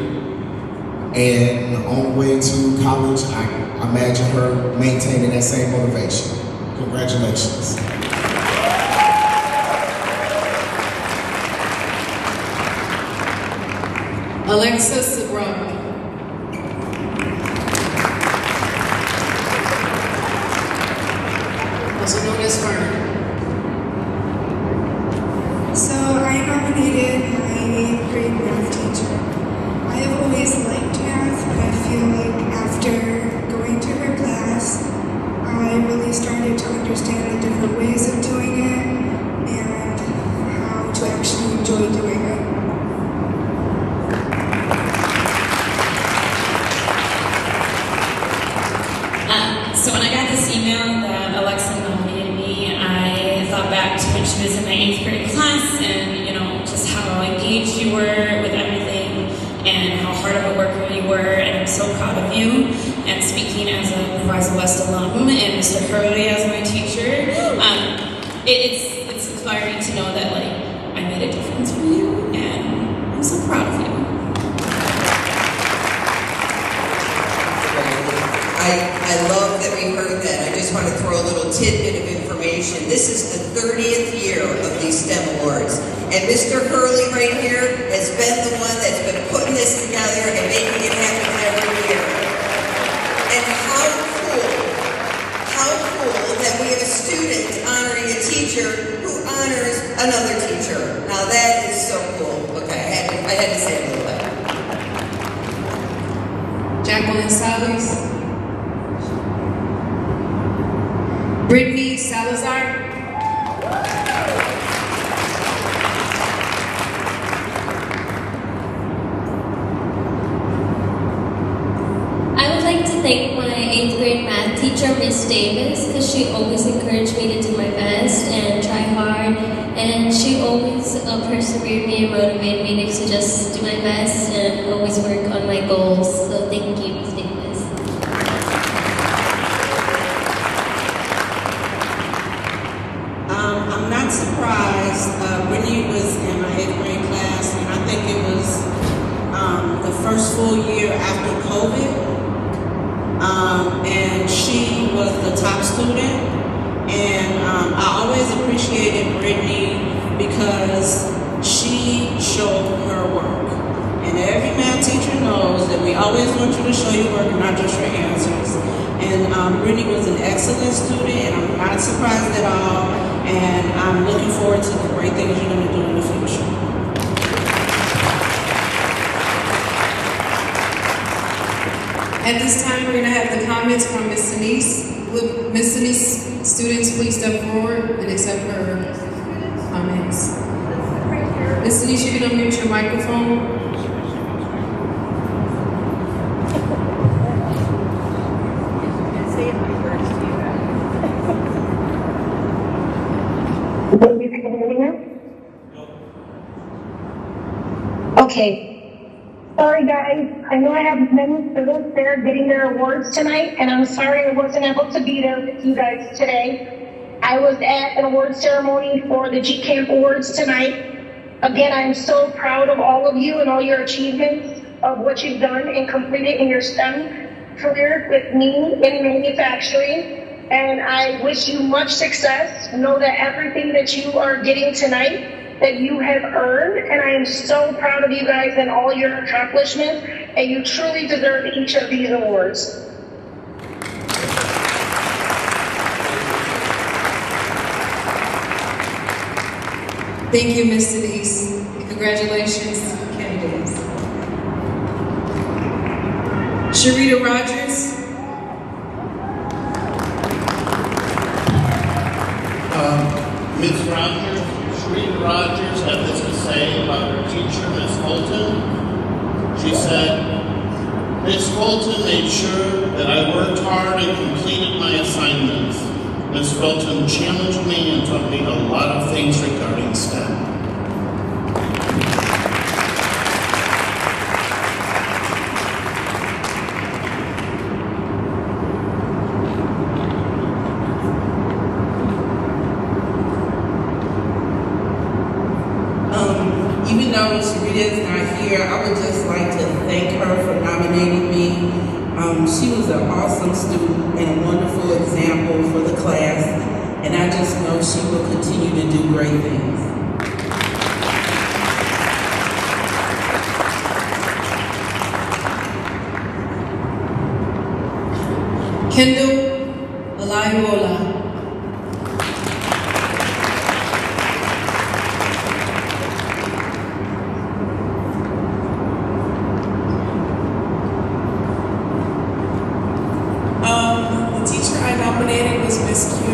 And on the way to college, I imagine her maintaining that same motivation. Congratulations. Alexis Sabron. Also known as Fern. So I nominated my 8th grade math teacher. I have always liked math, but I feel like after going to her class, I really started to understand the different ways of doing it and how to actually enjoy doing it. So when I got this email that Alexa nominated me, I thought back to when she was in my 8th grade class and, just how engaged you were with everything and how hard of a worker you were, and I'm so proud of you. And speaking as a Proviso West alum and Mr. Hurley as my teacher, it's inspiring to know that, I made a difference for you, and I'm so proud of you. I love that we heard that. I just want to throw a little tidbit of information. This is the 30th year of these STEM Awards. And Mr. Hurley right here has been the one that's been putting this together and making it happen every year. And how cool that we have a student honoring a teacher who honors another teacher. Now that is so cool. Okay, I had to say it a little bit. Jacqueline Salas. Brittany Salazar. I would like to thank my 8th grade math teacher, Miss Davis, because she always encouraged me to do my best and try hard. And she always persevered me and motivated me to just do my best and always work on my goals. So thank you, Miss Davis. I'm not surprised. Brittany was in my 8th grade class, and I think it was the first full year after COVID. And she was the top student. And I always appreciated Brittany because she showed her work. And every math teacher knows that we always want you to show your work and not just your answers. And Brittany was an excellent student, and I'm not surprised at all. And I'm looking forward to the great things you're going to do in the future. At this time, we're going to have the comments from Ms. Sinise. Would Ms. Sinise students please step forward and accept her comments? Ms. Sinise, you can unmute your microphone. Okay. Sorry guys, I know I have many students there getting their awards tonight, and I'm sorry I wasn't able to be there with you guys today. I was at an award ceremony for the G Camp Awards tonight. Again, I'm so proud of all of you and all your achievements of what you've done and completed in your STEM career with me in manufacturing. And I wish you much success. Know that everything that you are getting tonight that you have earned, and I am so proud of you guys and all your accomplishments, and you truly deserve each of these awards. Thank you, Ms. Denise. Congratulations, candidates. Sharita Rogers. Ms. Rogers, Sharita Rogers had this to say about her teacher, Ms. Holton. She said, Ms. Holton made sure that I worked hard and completed my assignments. Ms. Holton challenged me and taught me a lot of things regarding STEM. Anita's not here, I would just like to thank her for nominating me. She was an awesome student and a wonderful example for the class, and I just know she will continue to do great things. Kendall Olajuwola. The teacher I nominated was Miss Q.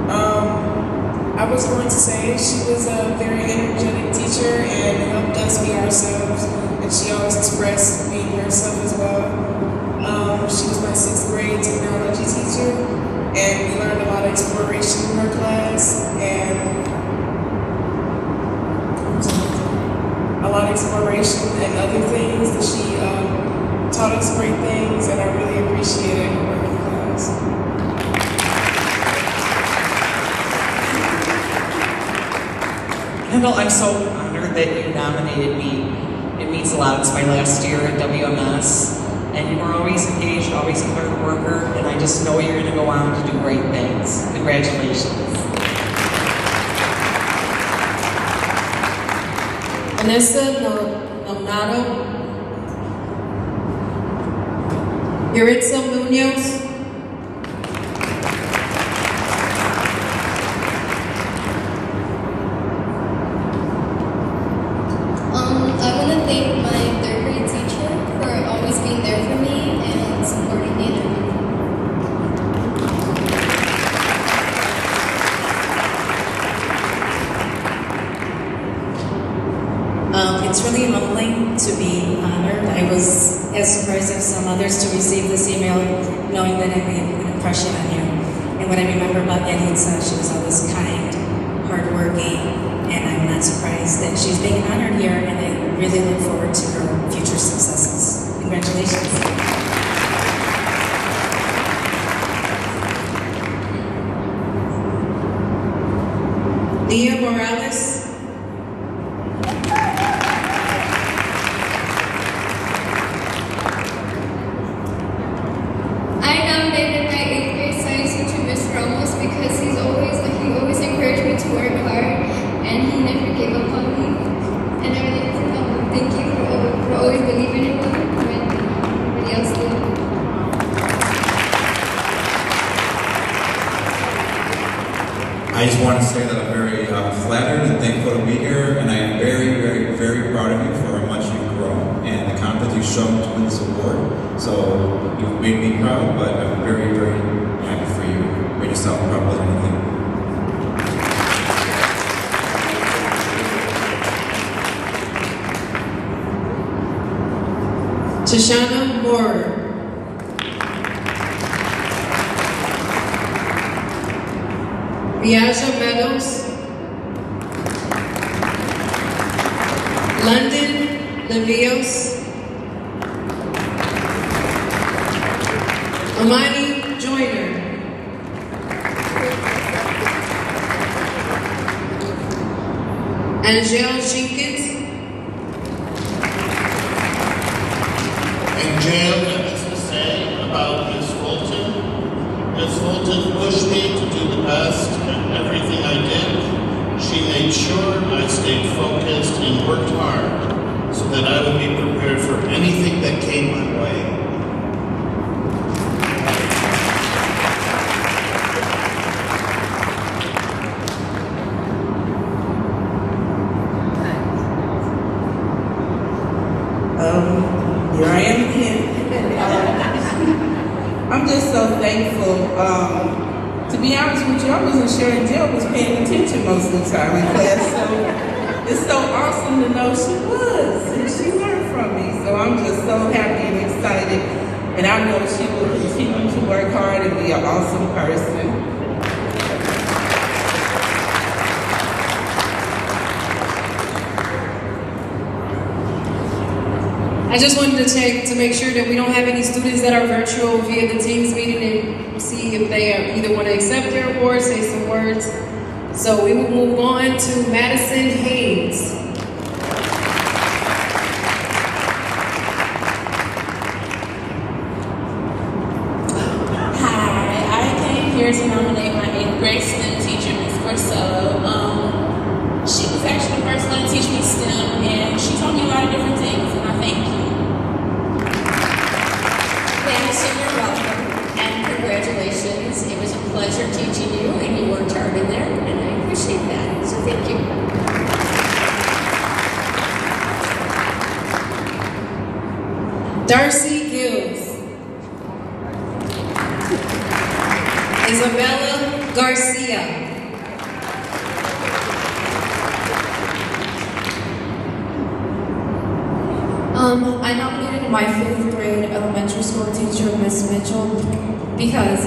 I was going to say she was a very energetic teacher and helped us be ourselves, and she always expressed being herself as well. She was my 6th grade technology teacher, and we learned a lot of exploration in her class, and a lot of exploration and other things that she taught us great things, and I really appreciated her work in class. Kendall, I'm so honored that you nominated me. It means a lot. It's my last year at WMS. And you were always engaged, always a hard worker, and I just know you're going to go on to do great things. Congratulations. Vanessa Nonato. Yuritza Munoz. I want to thank my 3rd grade teacher for always being there for me and supporting me in everything. It's really humbling to be honored. I was as surprised as some others to receive this email knowing that I made an impression on you. And what I remember about Yalitza, she was always kind, hardworking, and I'm not surprised that she's being honored here, and I really look forward to her future successes. Congratulations. Leah Morales. I nominated my 8th grade science teacher, Miss Ramos, because he always encouraged me to work hard, and he never gave up on me. And I really want to thank you for always believing in me when nobody else did. I just want to say that I'm very flattered and thankful to be here, and I am very, very, very proud of you for how much you've grown and the confidence you've shown to win this award. So you've made me proud, but I'm very, very happy for you. You made yourself proud more than anything. Tashana Moore. Biaja Meadows. London Levios. Amani Joyner. Angel Jenkins. Angel had this to say about Miss Fulton. Miss Fulton pushed me to do the best at everything I did. She made sure I stayed focused and worked hard so that I would be prepared for anything that came my way. Here I am again. I'm just so thankful. To be honest with you, I wasn't sure Jill was paying attention most of the time in class, so it's so awesome to know she was, and she learned from me. So I'm just so happy and excited, and I know she will continue to work hard and be an awesome person. I just wanted to check to make sure that we don't have any students that are virtual via the Teams meeting and see if they either want to accept their award, say some words. So we will move on to Madison Hayes. Darcy Gills. Isabella Garcia. I nominated my 5th grade elementary school teacher, Miss Mitchell, because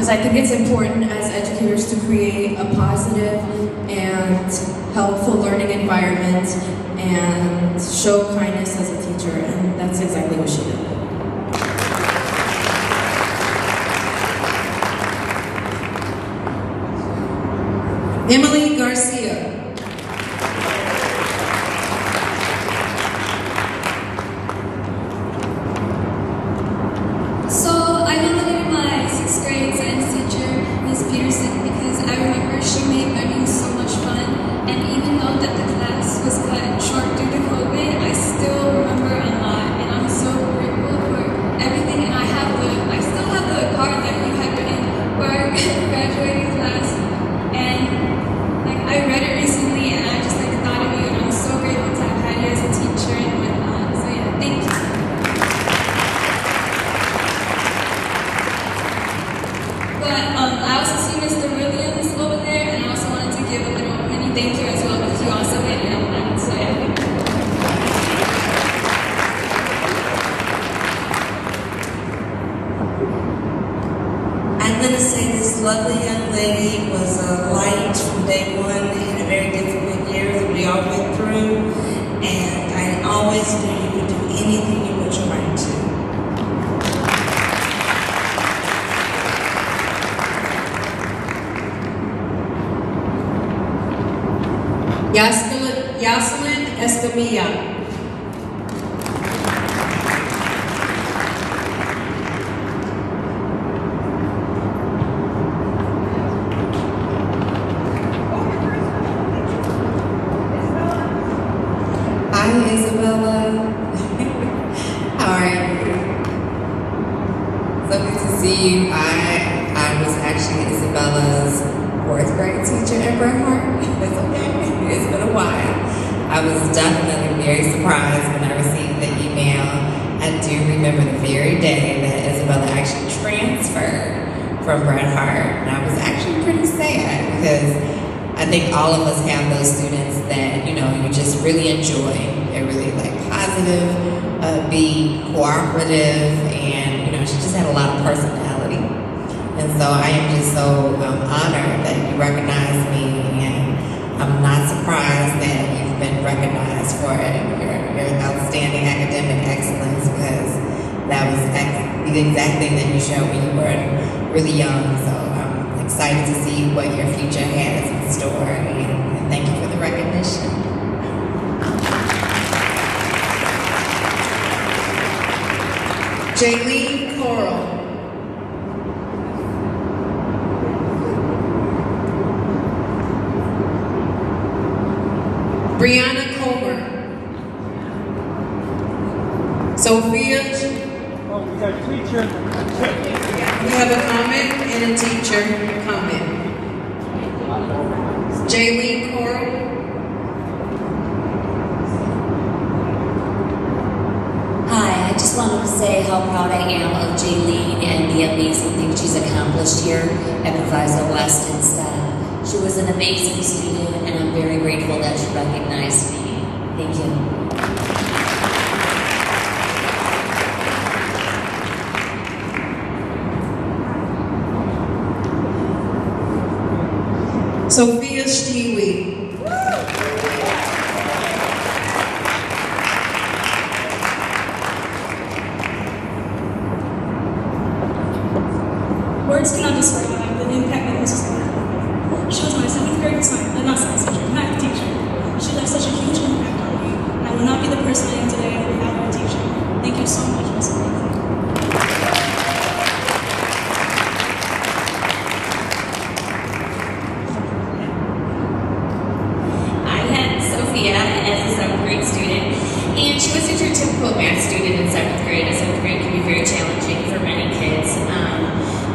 I think it's important as educators to create a positive and helpful learning environment and show kindness as a teacher, and that's exactly what she did. Emily Garcia. So I nominated my 6th grade science teacher, Ms. Peterson, because I remember she made learning so much fun, and even though that the class was cut short due to COVID, I still remember a lot, and I'm so grateful for everything. And I still have the card that you had written for our graduating class, and I read it recently, and I just thought of you, and I'm so grateful to have had you as a teacher and whatnot. So yeah, thank you. But I also see Mr. Williams over there, and I also wanted to give a little mini thank you as well, because you also made it on that. So yeah. I'm going to say this lovely young lady was a light from day one in a very difficult year that we all went through, and I always knew you could do anything you put your mind to. Yaselin Escamilla. Hi, Isabella. How are you? So good to see you. I was actually Isabella's 4th grade teacher at Bernhardt. It's okay. It's been a while. I was definitely very surprised when I received the email. I do remember the very day that Isabella actually transferred from Bernhardt, and I was actually pretty sad because I think all of us have those students that, you just really enjoy. They're really positive, be cooperative, and, she just had a lot of personality. And so I am just so honored that you recognize me, and I'm not surprised that you've been recognized for your outstanding academic excellence, because that was the exact thing that you showed when you were really young. So I'm excited to see what your future has in store, and thank you for the recognition. Jaylene Coral. Brianna Comer. Sophia. Oh, we got a teacher. We have a comment and a teacher comment. Jaylene Coral. Hi, I just wanted to say how proud I am of Jaylene and the amazing things she's accomplished here at Proviso West and STEM. She was an amazing student, and I'm very grateful that she recognized me. Thank you. Sophia Stewie. Words cannot describe the impact that Mrs. Gordon had. She was my 7th grade science teacher, math teacher. She left such a huge impact on me. I will not be the person I am today without her teaching. Thank you so much, Mrs. Gordon. I had Sophia as a 7th grade student, and she wasn't your typical math student in 7th grade. 7th grade can be very challenging for many kids.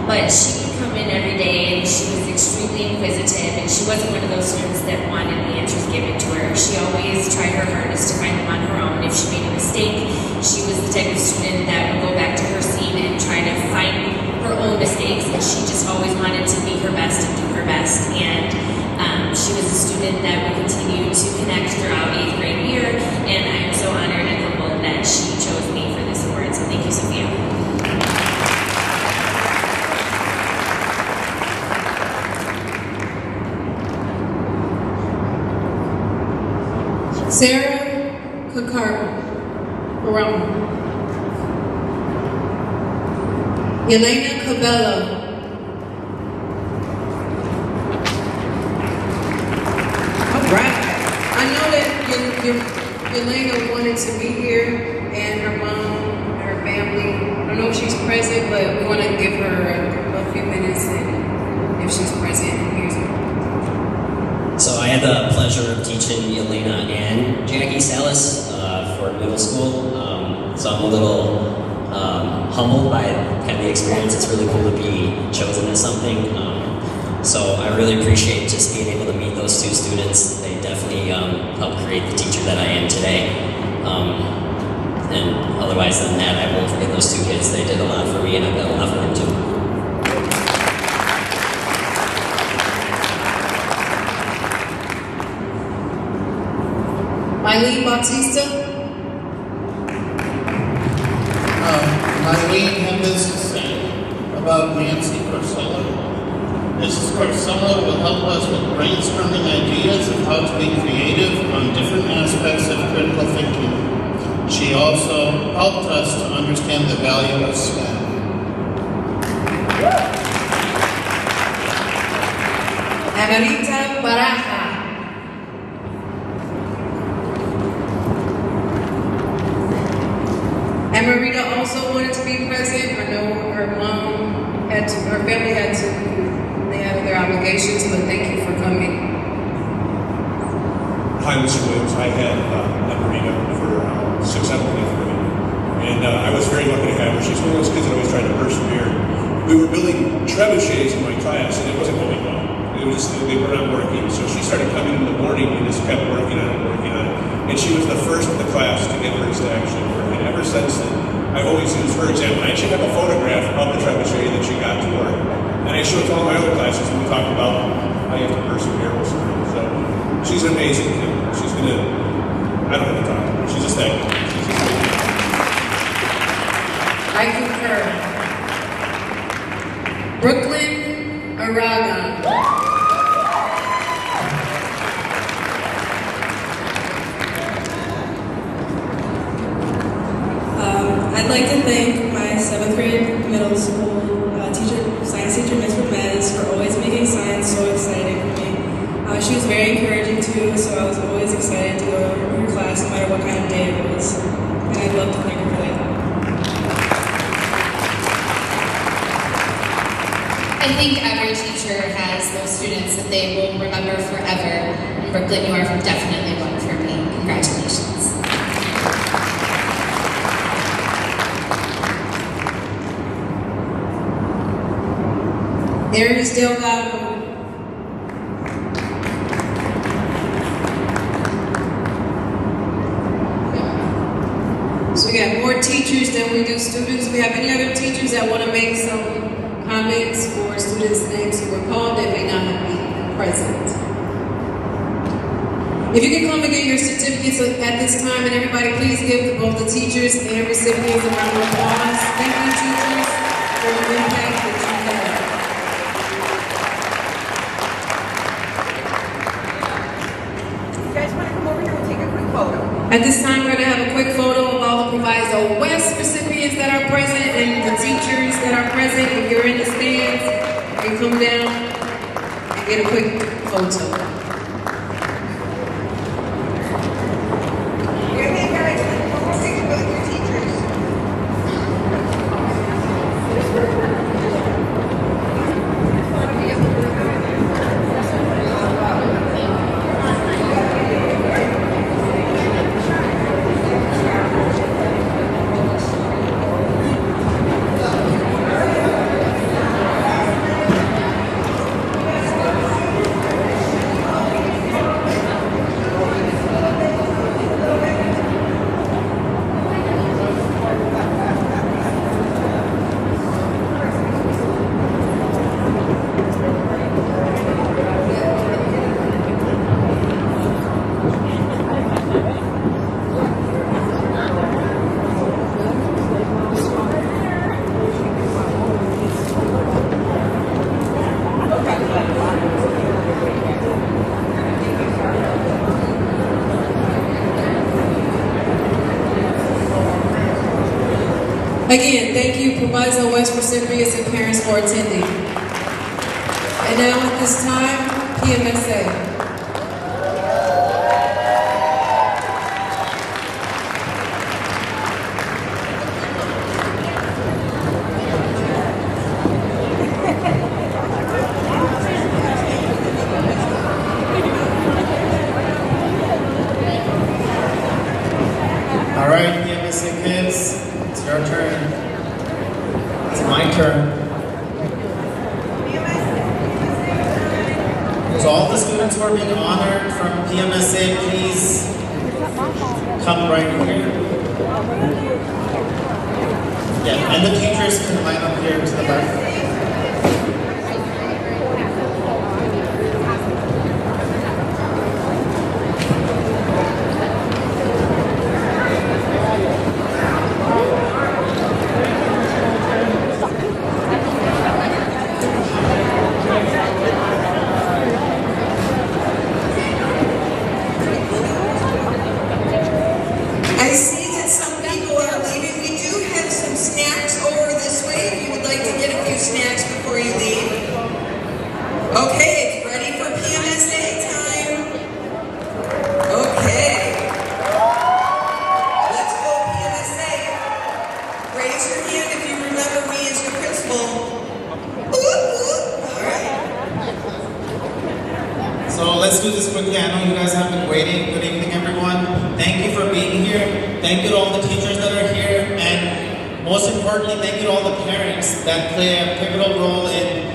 But she would come in every day, and she was extremely inquisitive, and she wasn't one of those students that wanted the answers given to her. She always tried her hardest to find them on her own. If she made a mistake, throughout 8th grade year, and I'm so honored and humbled that she chose me for this award. So thank you, Sophia. Sarah Kakar. Elena Cabello. Elena wanted to be here, and her mom, her family. I don't know if she's present, but we want to give her a few minutes, and if she's present, here's her. So I had the pleasure of teaching Elena and Jackie Salas for middle school. So I'm a little humbled by kind of the experience. It's really cool to be chosen as something. So I really appreciate just being able to meet those two students. They definitely helped create the teacher that I am today. And otherwise than that, I won't forget those two kids. They did a lot for me, and I've done a lot for them too. Eileen Bautista. Eileen had this to say about Nancy Corsella. Mrs. Corsella will help us with brainstorming ideas of how to be creative on different aspects of critical thinking. She also helped us to understand the value of STEM. Amarita Baraja. Amarita also wanted to be present. I know her mom had to, her family had to, they had their obligations, but thank you for coming. Hi, Mr. Williams. I had Amarita for 6th, 7th, 8th grade. And I was very lucky to have her. She's one of those kids that always tried to persevere. We were building trebuchets in my class, and it wasn't going well. It was just, they were not working. So she started coming in the morning and just kept working on it, working on it. And she was the first in the class to get hers to actually work. And ever since then, I've always used her example. I actually have a photograph of the trebuchet that she got to work. And I show it to all my other classes, and we talk about how you have to persevere with something. So she's an amazing kid. She's gonna, I don't have to talk to her. She's just that good. She's just that good. I concur. Brooklyn Araga. I'd like to thank my 7th grade middle school science teacher, Ms. Ramez, for always making science so exciting for me. She was very encouraging too, so I was always excited to go to her class no matter what kind of day it was. And I'd love to thank her for that. I think every teacher has those students that they will remember forever. And Brooklyn, you are definitely one for me. Congratulations. Aries Delgado. So we got more teachers than we do students. We have any other teachers that want to make some comments for students' names who were called that may not be present? If you can come and get your certificates at this time, and everybody please give both the teachers and recipients a round of applause. Thank you, teachers, for the impact that you had. At this time, we're going to have a quick photo of all the Proviso West recipients that are present and the teachers that are present. If you're in the stands, you can come down and get a quick photo. Again, thank you, Proviso West recipients and parents for attending. And now at this time, PMSA. All right, PMSA kids, it's your turn. It's my turn. So all the students who are being honored from PMSA, please come right here. Yeah, and the teachers can line up here to the back. I see that some people are leaving. We do have some snacks over this way if you would like to get a few snacks before you leave. Okay, it's ready for PMSA time. Okay. Let's go PMSA. Raise your hand if you remember me as your principal. All right. So let's do this quickly. I know you guys have been waiting. Good evening, everyone. Thank you for being here. Thank you to all the teachers that are here. And most importantly, thank you to all the parents that play a pivotal role in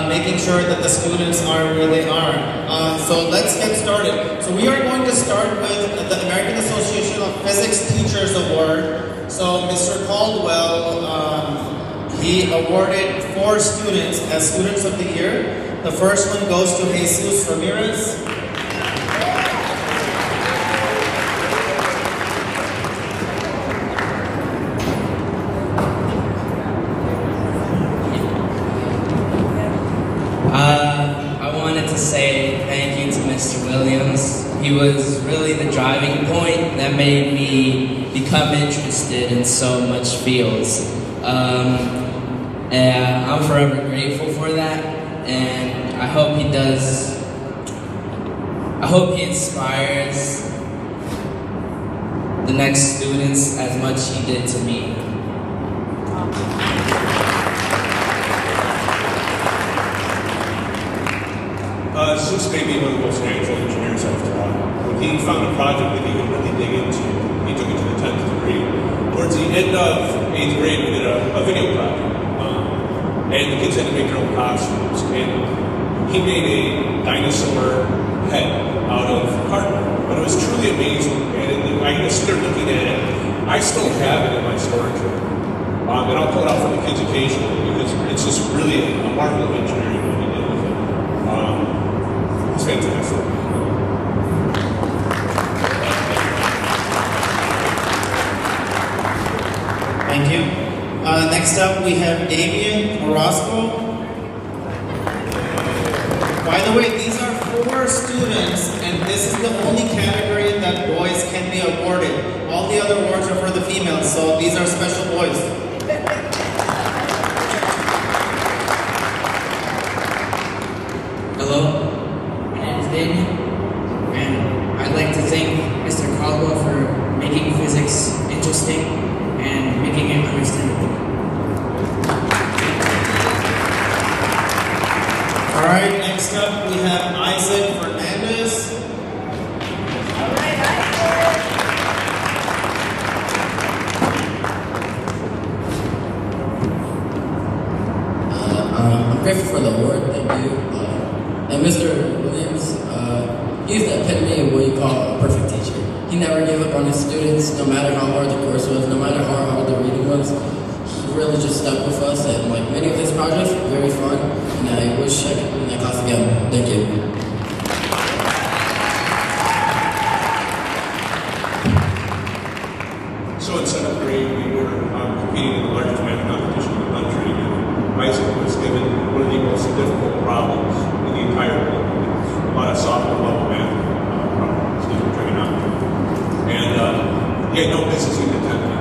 making sure that the students are where they are. So let's get started. So we are going to start with the American Association of Physics Teachers Award. So Mr. Caldwell, he awarded 4 students as Students of the Year. The first one goes to Jesus Ramirez. I wanted to say thank you to Mr. Williams. He was really the driving point that made me become interested in so much fields. And I'm forever grateful for that, and I hope he does. I hope he inspires the next students as much as he did to me. Sus may be one of the most natural engineers I've taught. When he found a project that he could really dig into, he took it to the 10th degree. Towards the end of 8th grade, we did a video project. And the kids had to make their own costumes. And he made a dinosaur head out of cardboard. But it was truly amazing. And I just started looking at it. I still have it in my storage room. And I'll pull it out for the kids occasionally because it's just really a marvel of engineering what he did with it. It's fantastic. Thank you. Next up, we have Damien Orozco. By the way, these are 4 students, and this is the only category that boys can be awarded. All the other awards are for the females, so these are special boys. Hello, my name is Daniel, and I'd like to thank Mr. Caldwell for making physics interesting and making it understandable. All right, next up we have Isaac Fernandez. I'm grateful for the award, thank you. And Mr. Williams, he's the epitome of what you call a perfect teacher. He never gave up on his students, no matter how hard the course was, no matter how hard the reading was. He really just stuck with us, and like many of his projects were very fun, and I wish I could be in that class again. Thank you. So in 7th grade, we were competing in the largest math competition in the country, and Isaac was given one of the most difficult problems in the entire world. A lot of sophomore level math problems he was bringing up. And he had no business even attempting.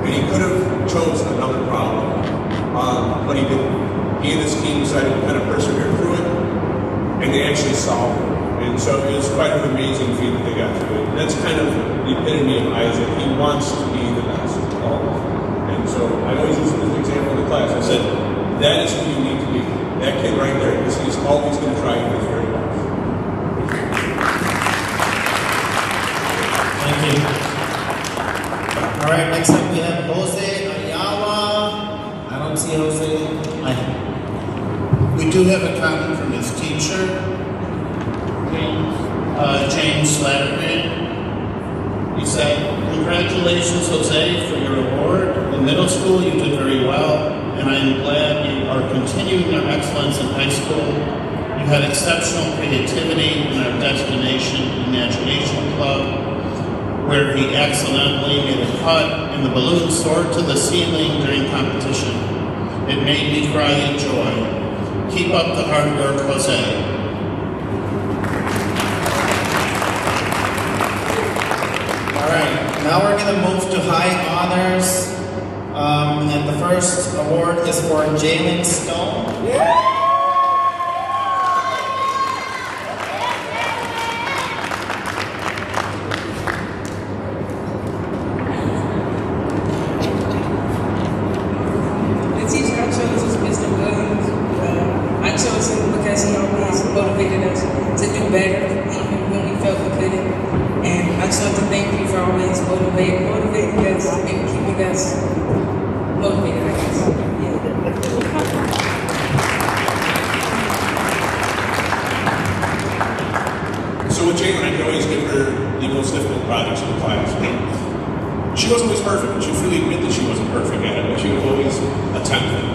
And he could have chose another problem, but he didn't. He and his team decided to kind of persevere through it, and they actually solved it. And so it was quite an amazing feat that they got through it. And that's kind of the epitome of Isaac. He wants to be the best of all. And so I always use it as an example in the class. I said, that is who you need to be. That kid right there, because he's always going to try his very best. Thank you. All right, next up we have Jose Ayala. I don't see Jose. We do have a comment from his teacher, James Slatterman. He said, "Congratulations, Jose, for your award. In middle school, you did very well, and I am glad you are continuing your excellence in high school. You had exceptional creativity in our Destination Imagination Club, where he accidentally made a cut and the balloon soared to the ceiling during competition. It made me cry in joy. Keep up the hard work, Jose." All right, now we're gonna move to high honors. And the first award is for Jalen Stone. The teacher I chose was Mr. Williams. I chose him because he always motivated us to do better, even when we felt we couldn't. And I just want to thank you for always motivating us and keeping us motivated, I guess. So with Jalen, I could always give her the most difficult projects in the class. She wasn't always perfect, but she freely admit that she wasn't perfect at it, but she would always attempt it.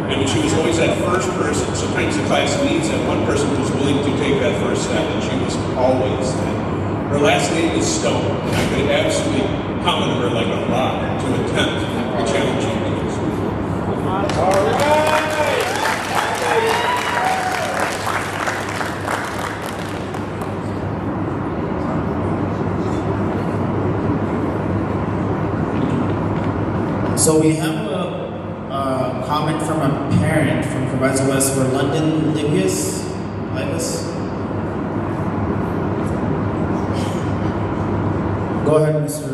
And she was always that first person. Sometimes the class needs that one person who's willing to take that first step, and she was always that. Her last name is Stone, and I could absolutely count on her like a rock to attempt the challenging things. All right! So we have a comment from a parent from Proviso West for London Livius. Go ahead, Mr.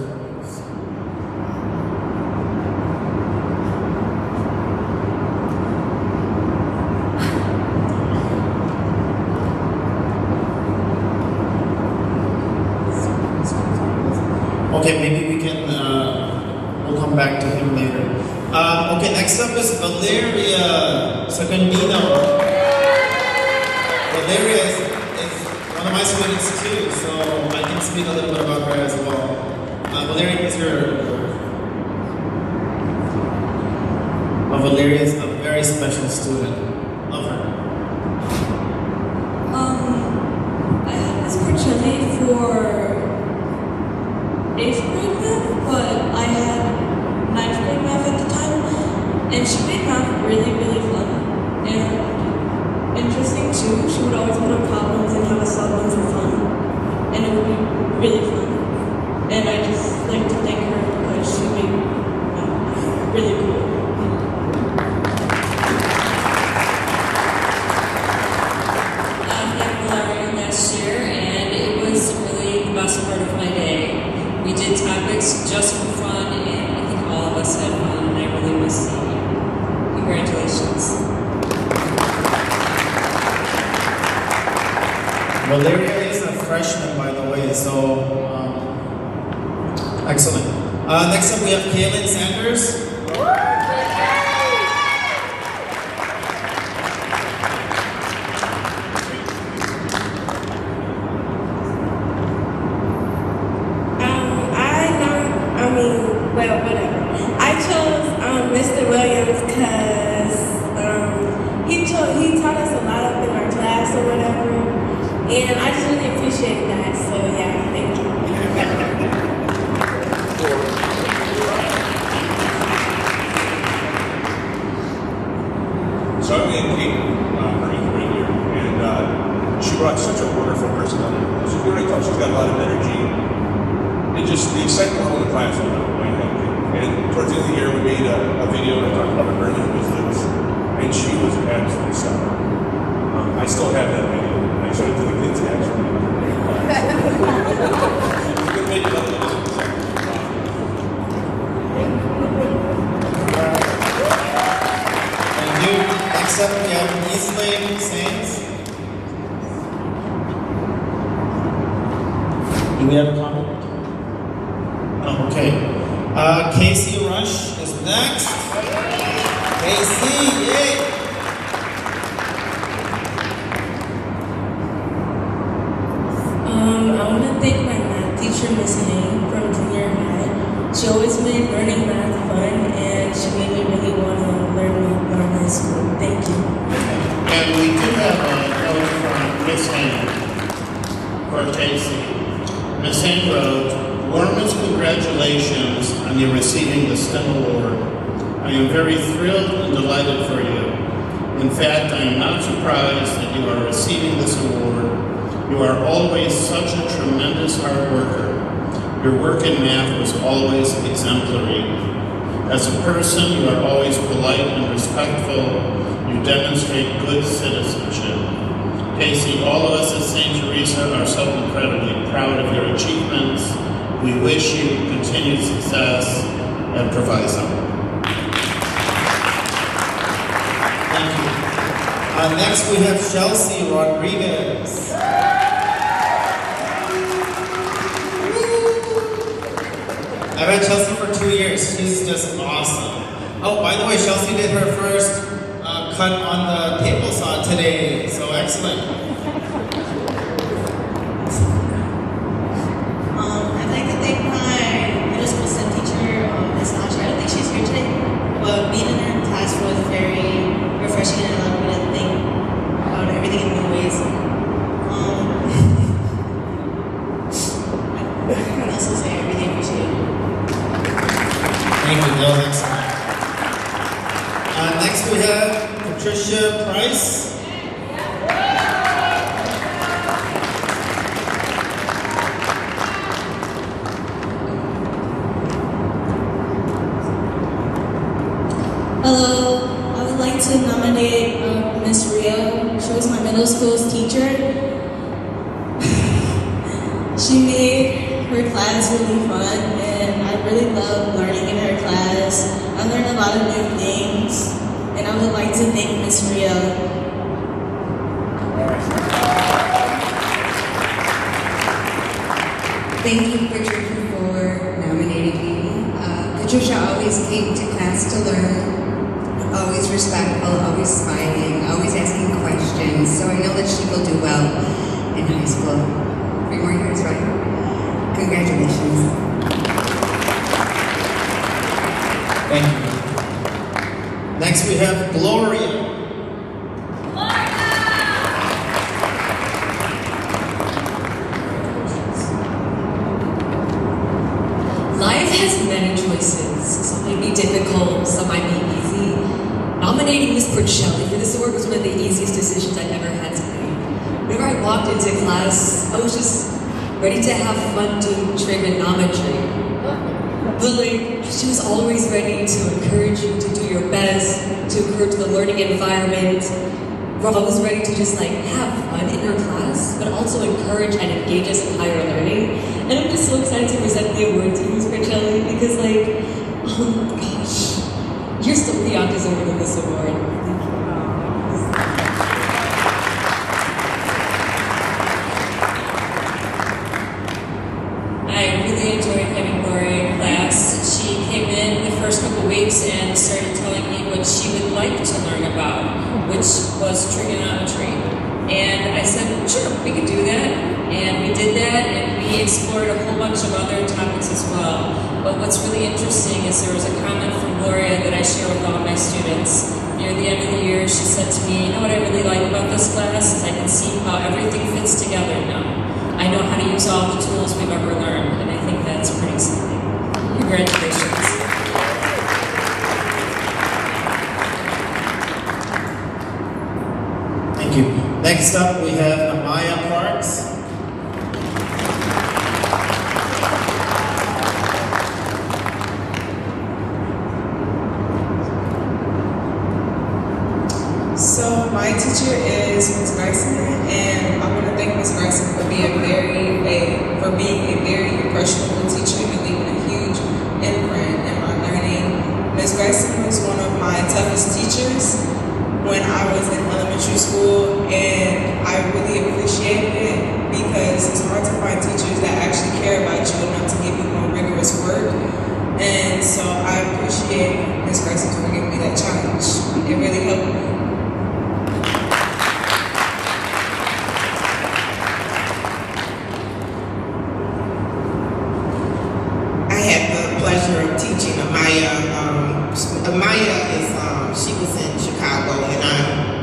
Okay, maybe we can, we'll come back to him later. Okay, next up is Valeria Secondino. Valeria is one of my students too, so I can speak a little bit about her as well. Valeria is Valeria is a very special student. Love her. I had this opportunity for 8th grade math, but I had 9th grade math at the time, and she made math really, really fun and interesting too. She would always put up problems and have us solve them for fun, and it would be really fun. And I just like to thank her because she made math really cool. I had Valeria last year, and it was really the best part of my day. We did topics just for fun, and I think all of us had fun, and I really miss seeing you. Congratulations. Valeria is a freshman, by the way, so excellent. Next up, we have Kaylin Sanders. whatever. I chose Mr. Williams because he taught us a lot up in our class or whatever, and I just really appreciate that. So yeah, thank you. So I'm in Kate for 8th grade year, and she brought such a wonderful personality. As you can already tell, she's got a lot of energy, and just the excitement level in the class was my head. And towards the end of the year, we made a video that talked about her new business, and she was absolutely stellar. I still have that video, and I showed it to the kids actually. Thank you. Next up, we have Eastlake Saints. Do we have a comment? Oh, okay. Casey Rush is next. Casey, yay! I want to thank my math teacher, Miss Hayne, from junior high. She always made learning math fun, and she made me really want to learn math when I'm in high school. Thank you. And we do have a note from Miss Hayne for Casey. Miss Hayne wrote, "Warmest congratulations on your receiving the STEM award. I am very thrilled and delighted for you. In fact, I am not surprised that you are receiving this award. You are always such a tremendous hard worker. Your work in math was always exemplary. As a person, you are always polite and respectful. You demonstrate good citizenship. Casey, all of us at St. Teresa are so incredibly proud of your achievements. We wish you continued success at Proviso." Thank you. Next, we have Chelsea Rodriguez. I've had Chelsea for 2 years. She's just awesome. Oh, by the way, Chelsea did her first cut on the table saw today, so excellent. I'd like to thank my middle school STEM teacher, Miss Nacha. I don't think she's here today, but being in her class was very refreshing and allowed me to think about everything in new ways. I can also say I really appreciate it. Thank you, Bill. Excellent. Next, we have Patricia Price. Hello, I would like to nominate Miss Ria. She was my middle school's teacher. She made her class really fun, and I really love learning in her class. I learned a lot of new things, and I would like to thank Miss Ria. Thank you, Patricia, for nominating me. Patricia always came to class to learn, always respectful, always smiling, always asking questions. So I know that she will do well in high school. 3 more years, right? Congratulations. Thank you. Next, we have Gloria. Life has many choices. Some might be difficult, some might be easy. Nominating Miss Porcelli for this award was one of the easiest decisions I've ever had to make. Whenever I walked into class, I was just ready to have fun doing trigonometry. But she was always ready to encourage you to do your best, to encourage the learning environment. We're always ready to just have fun in your class, but also encourage and engage us in higher learning. And I'm just so excited to present the award to you, Ms. Porcelli, because oh my gosh, you're so beyond deserving of this award. I really enjoyed having Gloria in class. She came in the first couple weeks and started telling me what she would like to learn about, which was trigonometry. And I said, sure, we could do that. And we did that, and we explored a whole bunch of other topics as well. But what's really interesting is there was a comment from Gloria that I share with all my students. Near the end of the year, she said to me, you know what I really like about this class is I can see how everything fits together now. I know how to use all the tools we've ever learned, and I think that's pretty exciting. Congratulations. Thank you. Next up, we have Amaya Parks. so I appreciate Ms. Gracie for giving me that challenge. It really helped me. I had the pleasure of teaching Amaya. Amaya is, she was in Chicago, and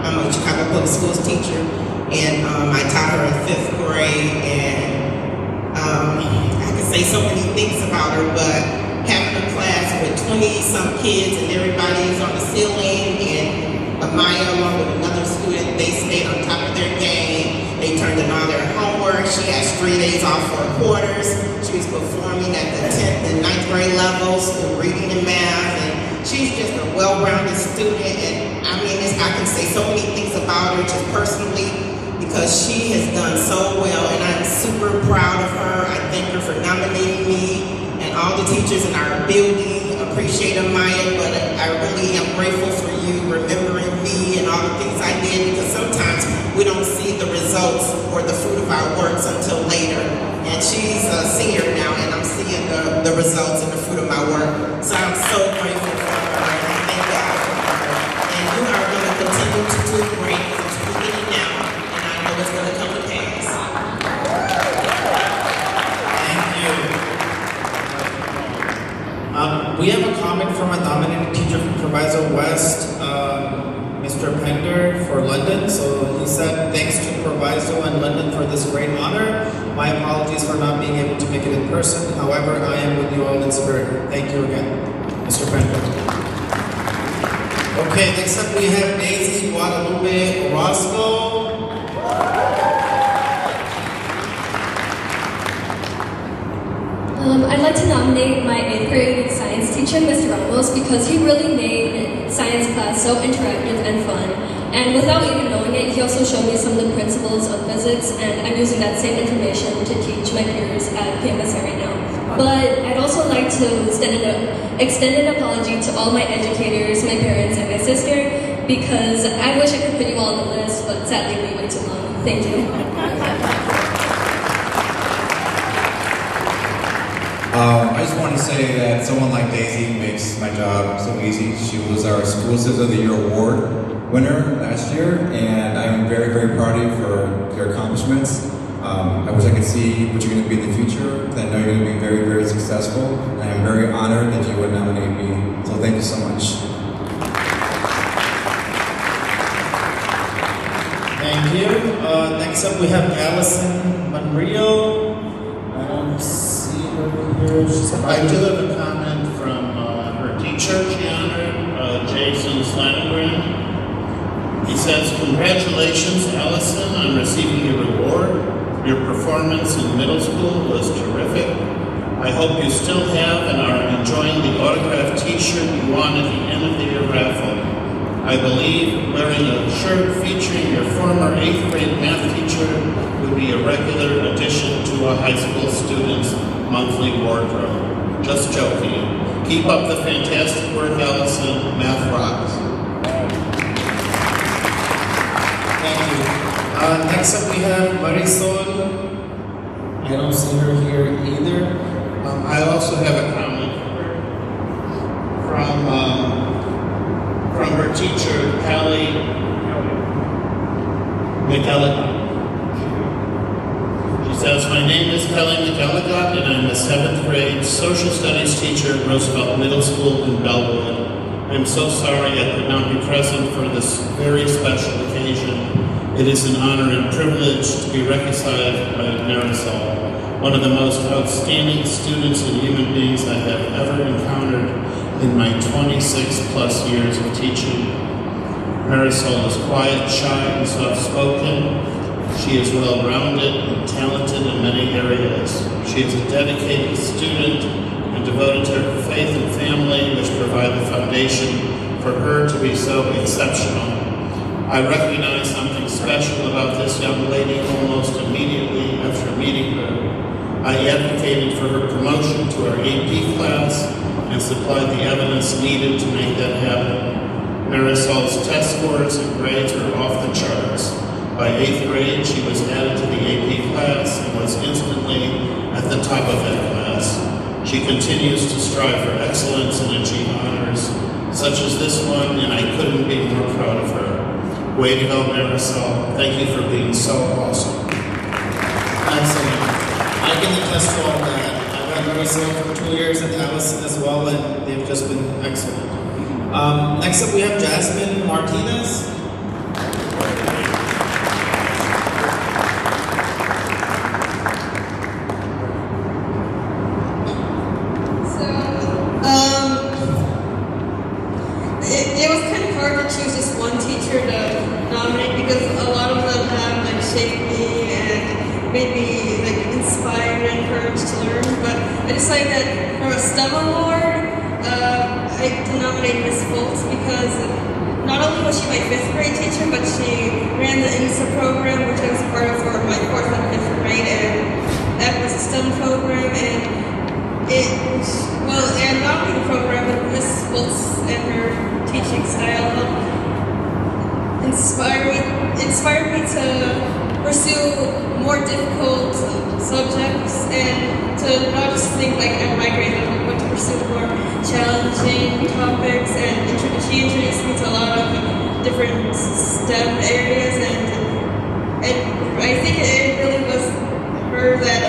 I'm a Chicago Public Schools teacher, and I taught her in 5th grade, and I could say so many things about her, but having a class with 20-some kids and everybody is on the ceiling, and Amaya, along with another student, they stayed on top of their game. They turned in all their homework. She had straight A's off for quarters. She was performing at the 10th and 9th grade levels in reading and math, and she's just a well-rounded student. And I mean, I can say so many things about her just personally because she has done so well, and I'm super proud of her. I thank her for nominating me, and all the teachers in our building appreciate Amaya, but I really am grateful for you remembering me and all the things I did, because sometimes we don't see the results or the fruit of our works until later. And she's a senior now, and I'm seeing the results and the fruit of my work. So I'm so grateful for her, and I thank God for her. And you are going to continue to do great. It's beginning now, and I know it's going to come to pass. Thank you. We have a comment from a nominated teacher from Proviso West, Mr. Pender for London. So he said, thanks to Proviso and London for this great honor. My apologies for not being able to make it in person. However, I am with you all in spirit. Thank you again, Mr. Pender. Okay, next up we have Daisy Guadalupe Orozco. I'd like to nominate my 8th grade science teacher, Mr. Ramos, because he really made science class so interactive and fun. And without even knowing it, he also showed me some of the principles of physics, and I'm using that same information to teach my peers at PMSA right now. But I'd also like to extend an apology to all my educators, my parents, and my sister, because I wish I could put you all on the list, but sadly we wait too long. Thank you. I just want to say that someone like Daisy makes my job so easy. She was our School Citizen of the Year Award winner last year, and I'm very, very proud of you for your accomplishments. I wish I could see what you're going to be in the future. I know you're going to be very, very successful, and I'm very honored that you would nominate me. So thank you so much. Thank you. Next up we have Allison Monrio. I don't see her here. I do have a comment from her teacher she honored, Jason Slanagran. He says, congratulations, Allison, on receiving your reward. Your performance in middle school was terrific. I hope you still have and are enjoying the autographed t-shirt you won at the end of the year raffle. I believe wearing a shirt featuring your former 8th grade math teacher would be a regular addition to a high school student's monthly wardrobe. Just joking. Keep up the fantastic work, Allison. Math rocks. Thank you. Next up we have Marisol. I don't see her here either. I also have a comment from her teacher, Callie McElligott. She says, my name is Kelly McElligott, and I'm a 7th grade social studies teacher at Roosevelt Middle School in Bellwood. I'm so sorry I could not be present for this very special occasion. It is an honor and privilege to be recognized by Marisol, one of the most outstanding students and human beings I have ever encountered in my 26 plus years of teaching. Marisol is quiet, shy, and soft-spoken. She is well-rounded and talented in many areas. She is a dedicated student and devoted to her faith and family, which provide the foundation for her to be so exceptional. I recognize something special about this young lady almost immediately after meeting her. I advocated for her promotion to our AP class and supplied the evidence needed to make that happen. Marisol's test scores and grades were off the charts. By 8th grade, she was added to the AP class and was instantly at the top of that class. She continues to strive for excellence and achieve honors such as this one, and I couldn't be more proud of her. Way to go, Marisol. Thank you for being so awesome. Excellent. I can attest to all that. I've had Marisol for 2 years and Alice as well, and they've just been excellent. Next up we have Jasmine Martinez. It was kind of hard to choose just one teacher to nominate because a lot of them have like shaped me and made me like inspired and encouraged to learn. But I decided that for a STEM award, I to nominate Miss Foltz because not only was she my 5th grade teacher, but she ran the INSA program, which I was a part of for my 4th and 5th grade, and that was a STEM program, and not only the program, but Miss Foltz and her teaching style inspired me to pursue more difficult subjects and to not just think like at my grade level, but to pursue more challenging topics. And she introduced me to a lot of different STEM areas, and I think it really was her that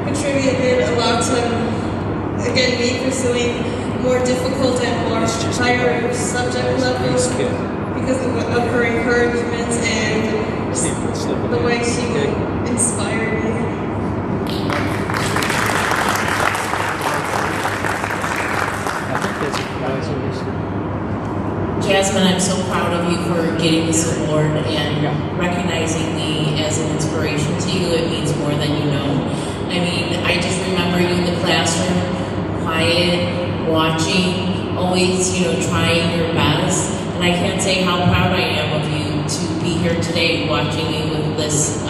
contributed a lot to, again, me pursuing more difficult and more higher subject levels because of her encouragement and the way she inspired me. Jasmine, I'm so proud of you for getting this award and recognizing me as an inspiration to you. It means more than you know. I mean, I just remember you in the classroom, quiet, watching, always, trying your best. And I can't say how proud I am of you to be here today watching you with this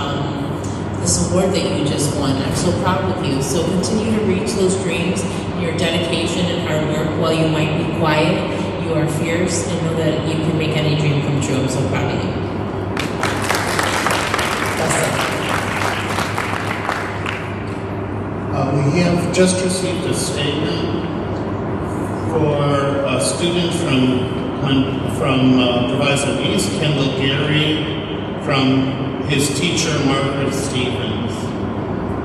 award that you just won. I'm so proud of you. So continue to reach those dreams, your dedication and hard work. While you might be quiet, you are fierce, and know that you can make any dream come true. I'm so proud of you. We have just received a statement for a student from Proviso East, Kendall Gary, from his teacher, Margaret Stevens,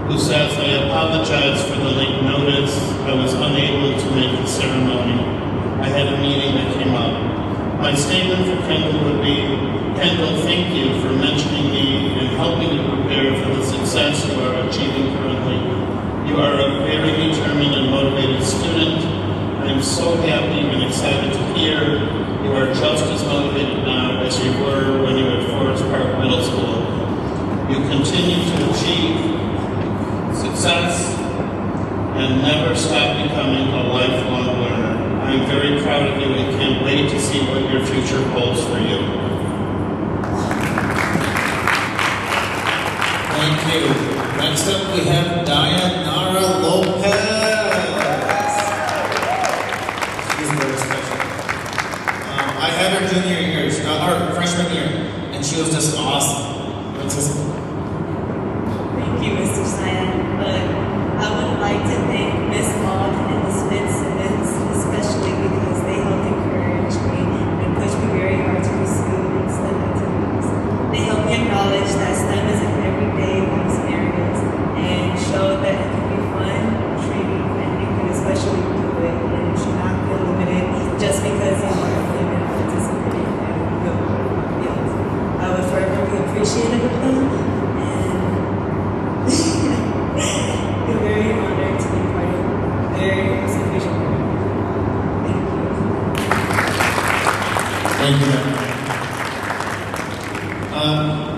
who says, "I apologize for the late notice. I was unable to make the ceremony. I had a meeting that came up. My statement for Kendall would be, Kendall, thank you for mentioning me and helping to prepare for the success you are achieving currently. You are a very determined and motivated student. I am so happy and excited to hear you are just as motivated now as you were when you were at Forest Park Middle School. You continue to achieve success and never stop becoming a lifelong learner. I am very proud of you and can't wait to see what your future holds for you." Thank you. Next up we have Dayanara Lopez. She's very special. I had her junior year, or freshman year, and she was just awesome. Thank you, Mr. Stein. But I would like to thank Miss Maud and Miss Fitzsimmons, especially because they helped encourage me and push me very hard to pursue STEM activities. They helped me acknowledge that STEM is an everyday experience and showed that it can be fun, intriguing, and you can especially do it, and you should not feel limited just because you are limited participating in good fields. I would forever be appreciative of them, and feel very honored to be part of their institution. Thank you.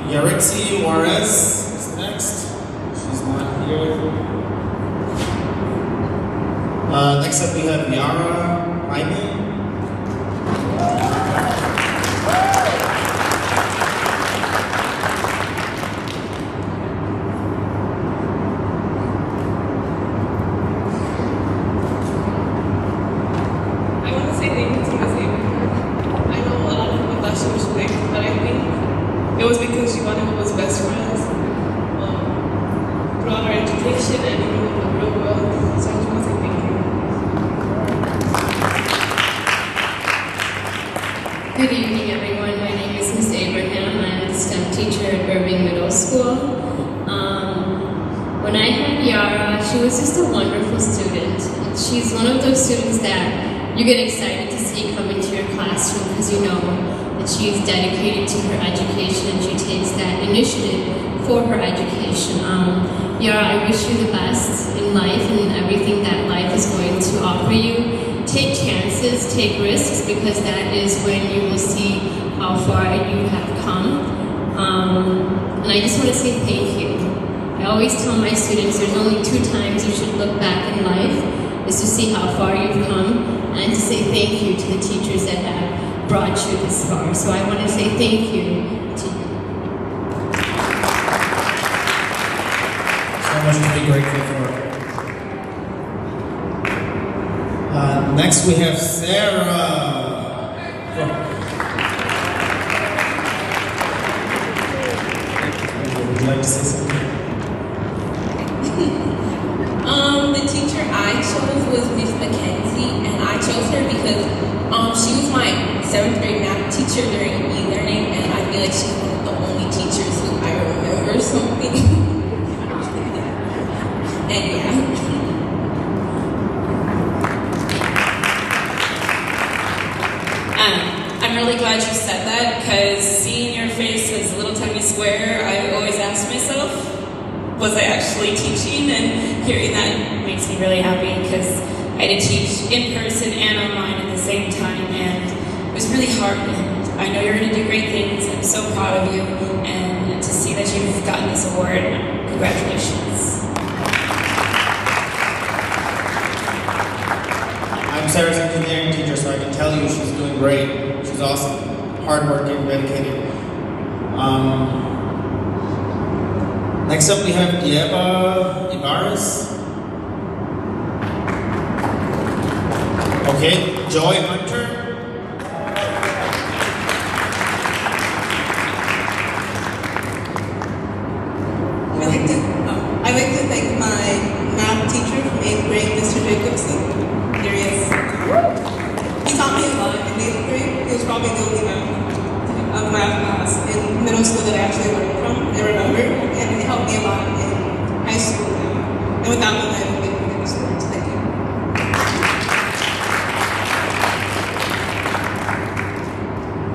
Yaritzi Juarez is next. She's not here. Next up we have Yara Hyman. I want to say thank you to Ms. Abraham. I know a lot of people thought she was quick, but I think it was because she wanted what was best for us throughout our education and even in the real world. So I just want to say thank you. Good evening, everyone. My name is Ms. Abraham. I'm the STEM teacher at Irving Middle School. When I had Yara, she was just a wonderful student. She's one of those students that you get excited to see come into your classroom because you know that she is dedicated to her education and she takes that initiative for her education. Yara, I wish you the best in life and everything that life is going to offer you. Take chances, take risks, because that is when you will see how far you have come. And I just want to say thank you. I always tell my students there's only 2 times you should look back in life, is to see how far you've come and to say thank you to the teachers that have brought you this far. So I want to say thank you to you. So much to be grateful for. Next we have Sarah. Would you like to say something? The teacher I chose was Miss Mackenzie, and I chose her because she was my 7th grade math teacher during e-learning, and I feel like she's one of the only teachers who I remember something. And yeah. I'm really glad you said that, because seeing your face as a little tiny square, I always asked myself, was I actually teaching? And hearing that makes me really happy, because I had to teach in person and online at the same time, and it was really hard. And I know you're going to do great things. I'm so proud of you, and to see that you've gotten this award, congratulations. I'm Sarah's engineering teacher, so I can tell you she's doing great. She's awesome, hardworking, dedicated. Next up we have Diego Ibarez. Okay, Joy Hunter. I'd like to thank my math teacher from 8th grade, Mr. Jacobson. There he is. He taught me a lot in 8th grade. He was probably the only math class in middle school that I actually learned from and remember, and it helped me a lot in high school now. And without him, I wouldn't be able to get this words. Thank you.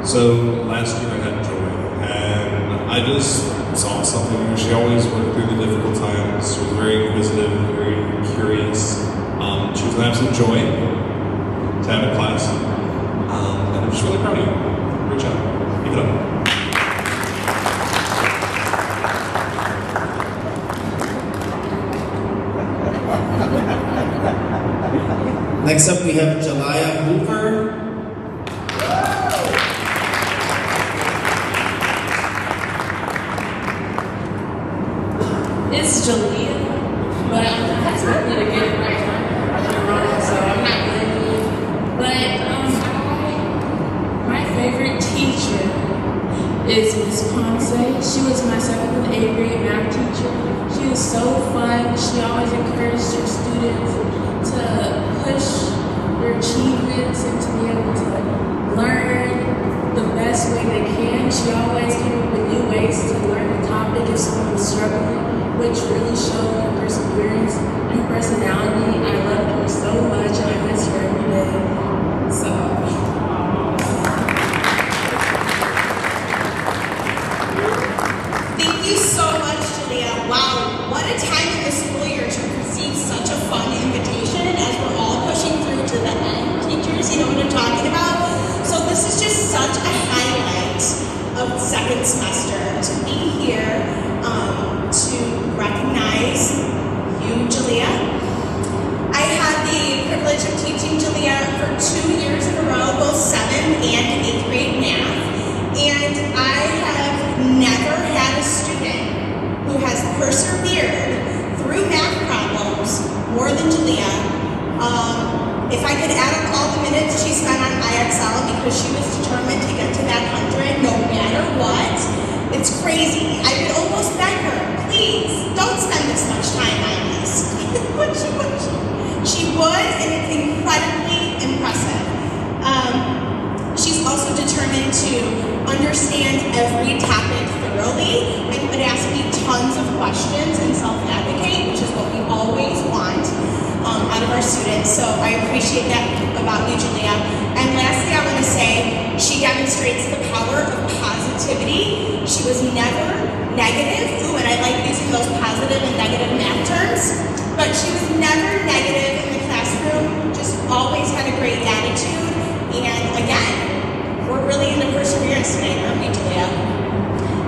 So last year I had Joy, and I just saw something. She always worked through the difficult times. She was very inquisitive, very curious. She was an absolute joy to have in class, and I'm just really proud of you. Great job. Keep it up. Next up we have Jalaya Hoover. It's Jalea, but that's not going to get it right. So I'm not good. But my favorite teacher is Miss Ponce. She was my 7th and 8th grade math teacher. She was so fun. She always encouraged her students to push their achievements and to be able to learn the best way they can. She always came up with new ways to learn a topic if someone was struggling, which really showed her perseverance and her personality. I loved her so much and I miss her every day. So. Thank you so much, Julia. Wow, what a time in the school year to receive such a fun invitation as we're all pushing through to the end. Teachers, you know what I'm talking about? So this is just such a highlight of 2nd semester to be here to recognize you, Julia. I had the privilege of teaching Julia for 2 years in a row, both 7th and 8th grade math, and I have never had a student who has persevered through math problems more than Julia. If I could add up all the minutes she spent on IXL because she was determined to get to that 100 no matter what, it's crazy. I could almost beg her, please, don't spend this much time on this. But she would, and it's incredibly impressive. She's also determined understand every topic thoroughly and would ask me tons of questions and self-advocate, which is what we always want out of our students. So I appreciate that about you, Julia. And lastly, I want to say she demonstrates the power of positivity. She was never negative. Ooh, and I like using those positive and negative math terms. But she was never negative in the classroom, just always had a great attitude. And again, we're really into perseverance today, aren't we, Julia?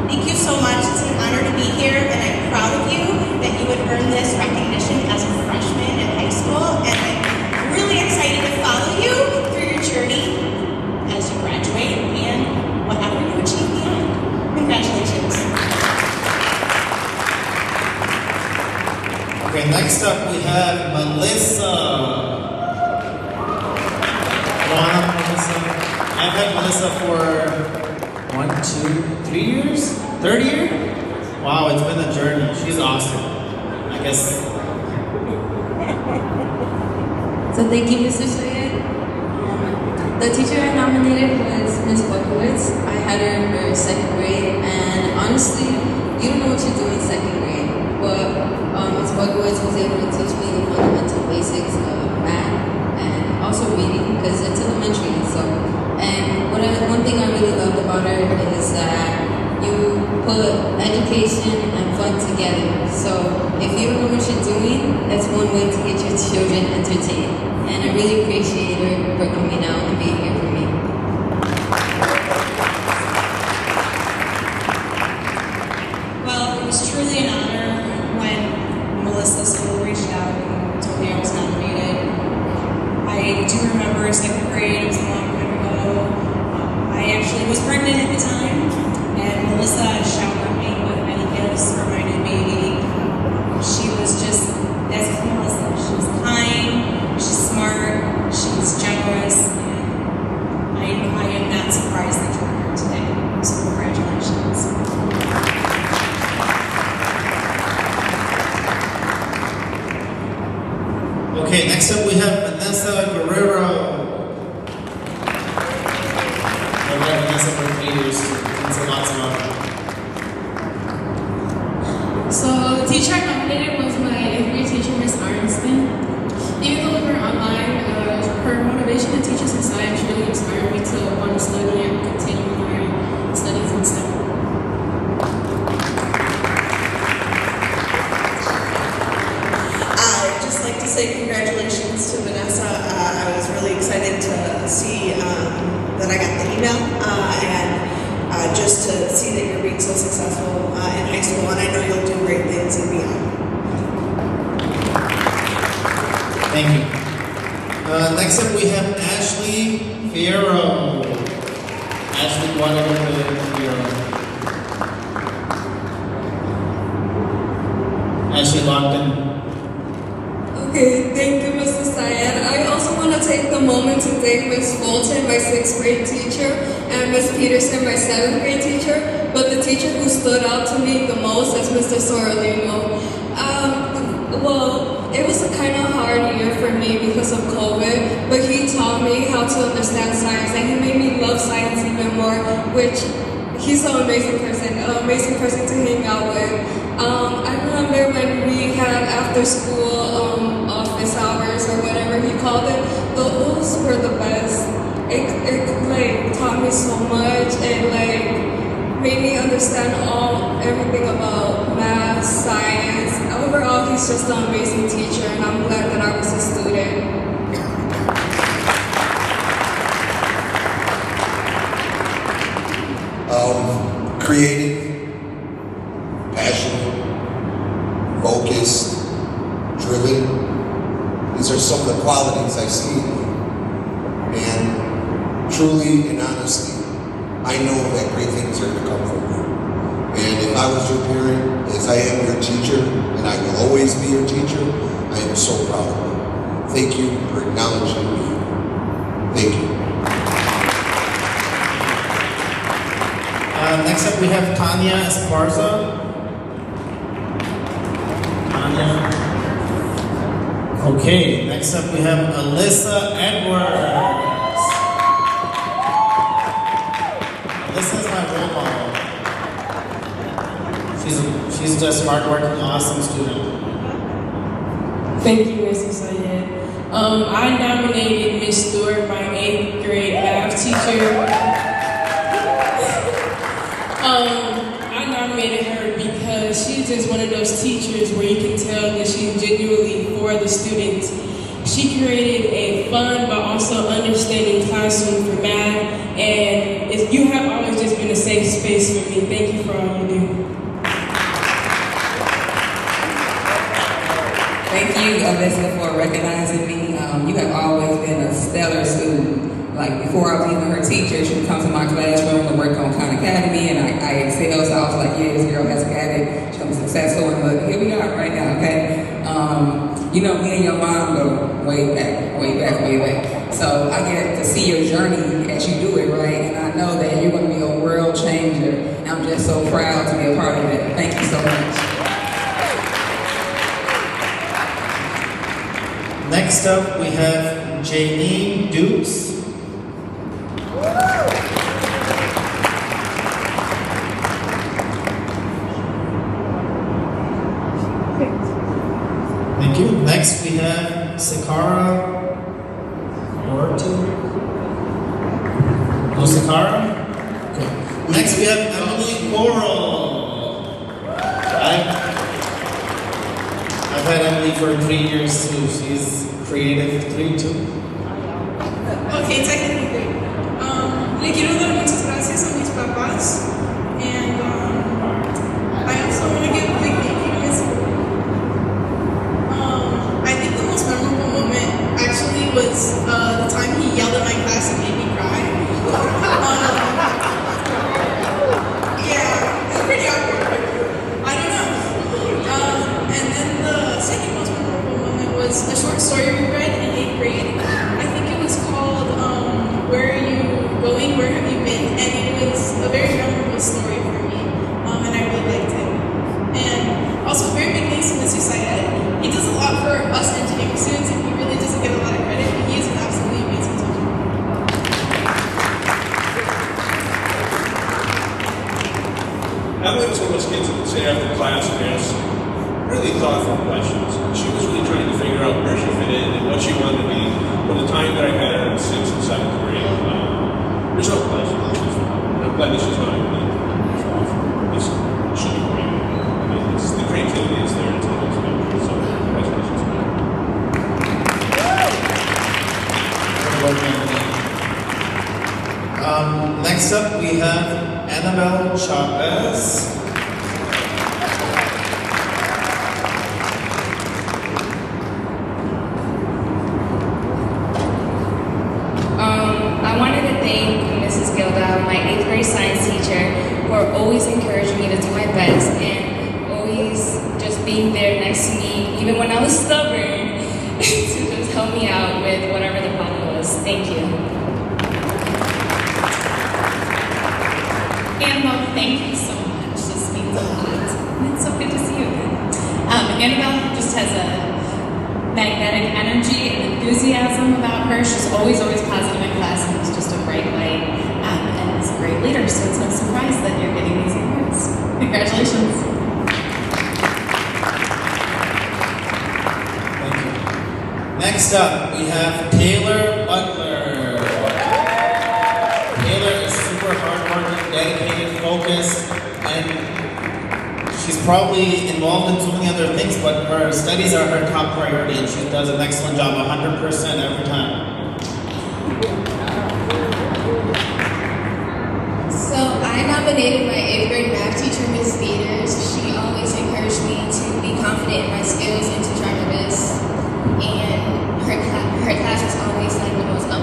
Thank you so much. It's an honor to be here, and I'm proud of you that you would earn this recognition as a freshman in high school. And I'm really excited to follow you through your journey as you graduate and whatever you achieve beyond. Congratulations. Okay, next up we have Melissa. Come on up, Melissa. I've had Melissa for 1, 2, 3 years? Third year? Wow, it's been a journey. She's awesome. I guess. So thank you, Mr. Sayed. The teacher I nominated was Ms. Buckowitz. I had her in second grade, and honestly, you don't know what you're doing in second grade, but Ms. Buckowitz was able to teach me the fundamental basics of math and also reading, because it's elementary. And one thing I really loved about her is that you put education and fun together. So if you don't know what you're doing, that's one way to get your children entertained. And I really appreciate her for coming out and being here for me. Well, it was truly an honor when Melissa School reached out and told me I was nominated. I do remember second grade, it was a long time ago. I actually was pregnant at the time, and Melissa showered me with many gifts, reminded me she was just, as Melissa, she's kind, she's smart, she's generous, and I am not surprised that you're here today. So congratulations. Okay, next up we have Vanessa Guerrero. I've had Vanessa for 3 years. It's a lot to love. So the teacher I nominated was my 8th grade teacher, Miss Arnston. Even though we were online, her motivation to teach us in science really inspired me to want to study and continue my studies in STEM. I'd just like to say congratulations to Vanessa. I was really excited to see that I got the email and just to see that you're being so successful in high school, and I know you'll do great things and beyond. Thank you. Next up we have Ashley Fierro. Ashley Guadalupe Fierro. Ashley Lockton. Okay, thank you, Mr. Syed. I also want to take the moment to thank Ms. Fulton, my 6th grade teacher, and Ms. Peterson, my 7th grade teacher, but the teacher who stood out to me the most is Mr. Sorolino. Well, it was a kind of hard year for me because of COVID, but he taught me how to understand science, and he made me love science even more, which he's an amazing person to hang out with. I remember when we had after school office hours or whatever he called it, those were the best. It like taught me so much and like made me understand everything about math, science. Overall, he's just an amazing teacher, and I'm glad that I was a student. Creative, passionate, focused, driven. These are some of the qualities I see in you. And truly and honestly, I know that great things are going to come from you. And if I was your parent, as I am your teacher, and I will always be your teacher, I am so proud of you. Thank you for acknowledging me. Thank you. Next up we have Tanya Esparza. Tanya. Okay, next up we have Alyssa Edwards. Alyssa is my She's just a hardworking, awesome student. Thank you, Mrs. Sayed. I nominated Miss Stewart, my 8th grade math teacher. I nominated her because she's just one of those teachers where you can tell that she's genuinely for the students. She created a fun but also understanding classroom for math, and you have always just been a safe space for me. Thank you for all you do. Thank you, Alyssa, for recognizing me. You have always been a stellar student. Like, before I was even her teacher, she would come to my classroom to work on Khan Academy, and I excelled, so I was like, yeah, this girl has got it. She's successful, and look, here we are right now, okay? You know, me and your mom go way back, way back, way back. So I get to see your journey as you do it, right? And I know that you're going to be a world changer. And I'm just so proud to be a part of it. Thank you so much. Next up, we have Jaylene Dukes. Thank you. Next, we have Sakara Ortu. Oh, Sakara? Okay. Next, we have Emily Coral. I've had Emily for 3 years too. She's creative 3 too. Ok, technically great. Le quiero dar muchas gracias a mis papás, and I also want to give a big thank you to Miss. I think the most memorable moment actually was the time he yelled at my class and made me cry. Yeah, it's pretty awkward. I don't know. And then the second most memorable moment was a short story we read in 8th grade. I think it was called Where Are You Going? Where Have You Been? And it was a very memorable story for me, and I really liked it. And also, very big thanks to Mr. Syed. He does a lot for us engineering students, and he really doesn't get a lot of credit, but he is an absolutely amazing teacher. Emily was one of those kids that would say after class and ask really thoughtful questions. She was really trying to figure out where she fit in and what she wanted to be. From the time that I had her in 6th and 7th grade, there's no question. I'm glad that she's not even in it should be great. I mean, the creativity is there to take us back. So, congratulations. Next up, we have Annabelle Chavez. I wanted to thank Mrs. Gilda, my 8th grade science teacher, for always encouraging me to do my best and always just being there next to me, even when I was stubborn, to just help me out with whatever the problem was. Thank you. Annabelle, thank you so much. This means a lot. And it's so good to see you again. Annabelle just has a magnetic energy and enthusiasm about her. She's always positive in class, and is just a bright light and is a great leader. So it's no surprise that you're getting these awards. Congratulations. Thank you. Next up, we have Taylor Butler. Taylor is super hardworking, dedicated, focused, and she's probably involved in so many other things, but her studies are her top priority, and she does an excellent job 100% every time. So I nominated my 8th grade math teacher, Ms. Dieters. She always encouraged me to be confident in my skills and to try my best. And her class was always like the most fun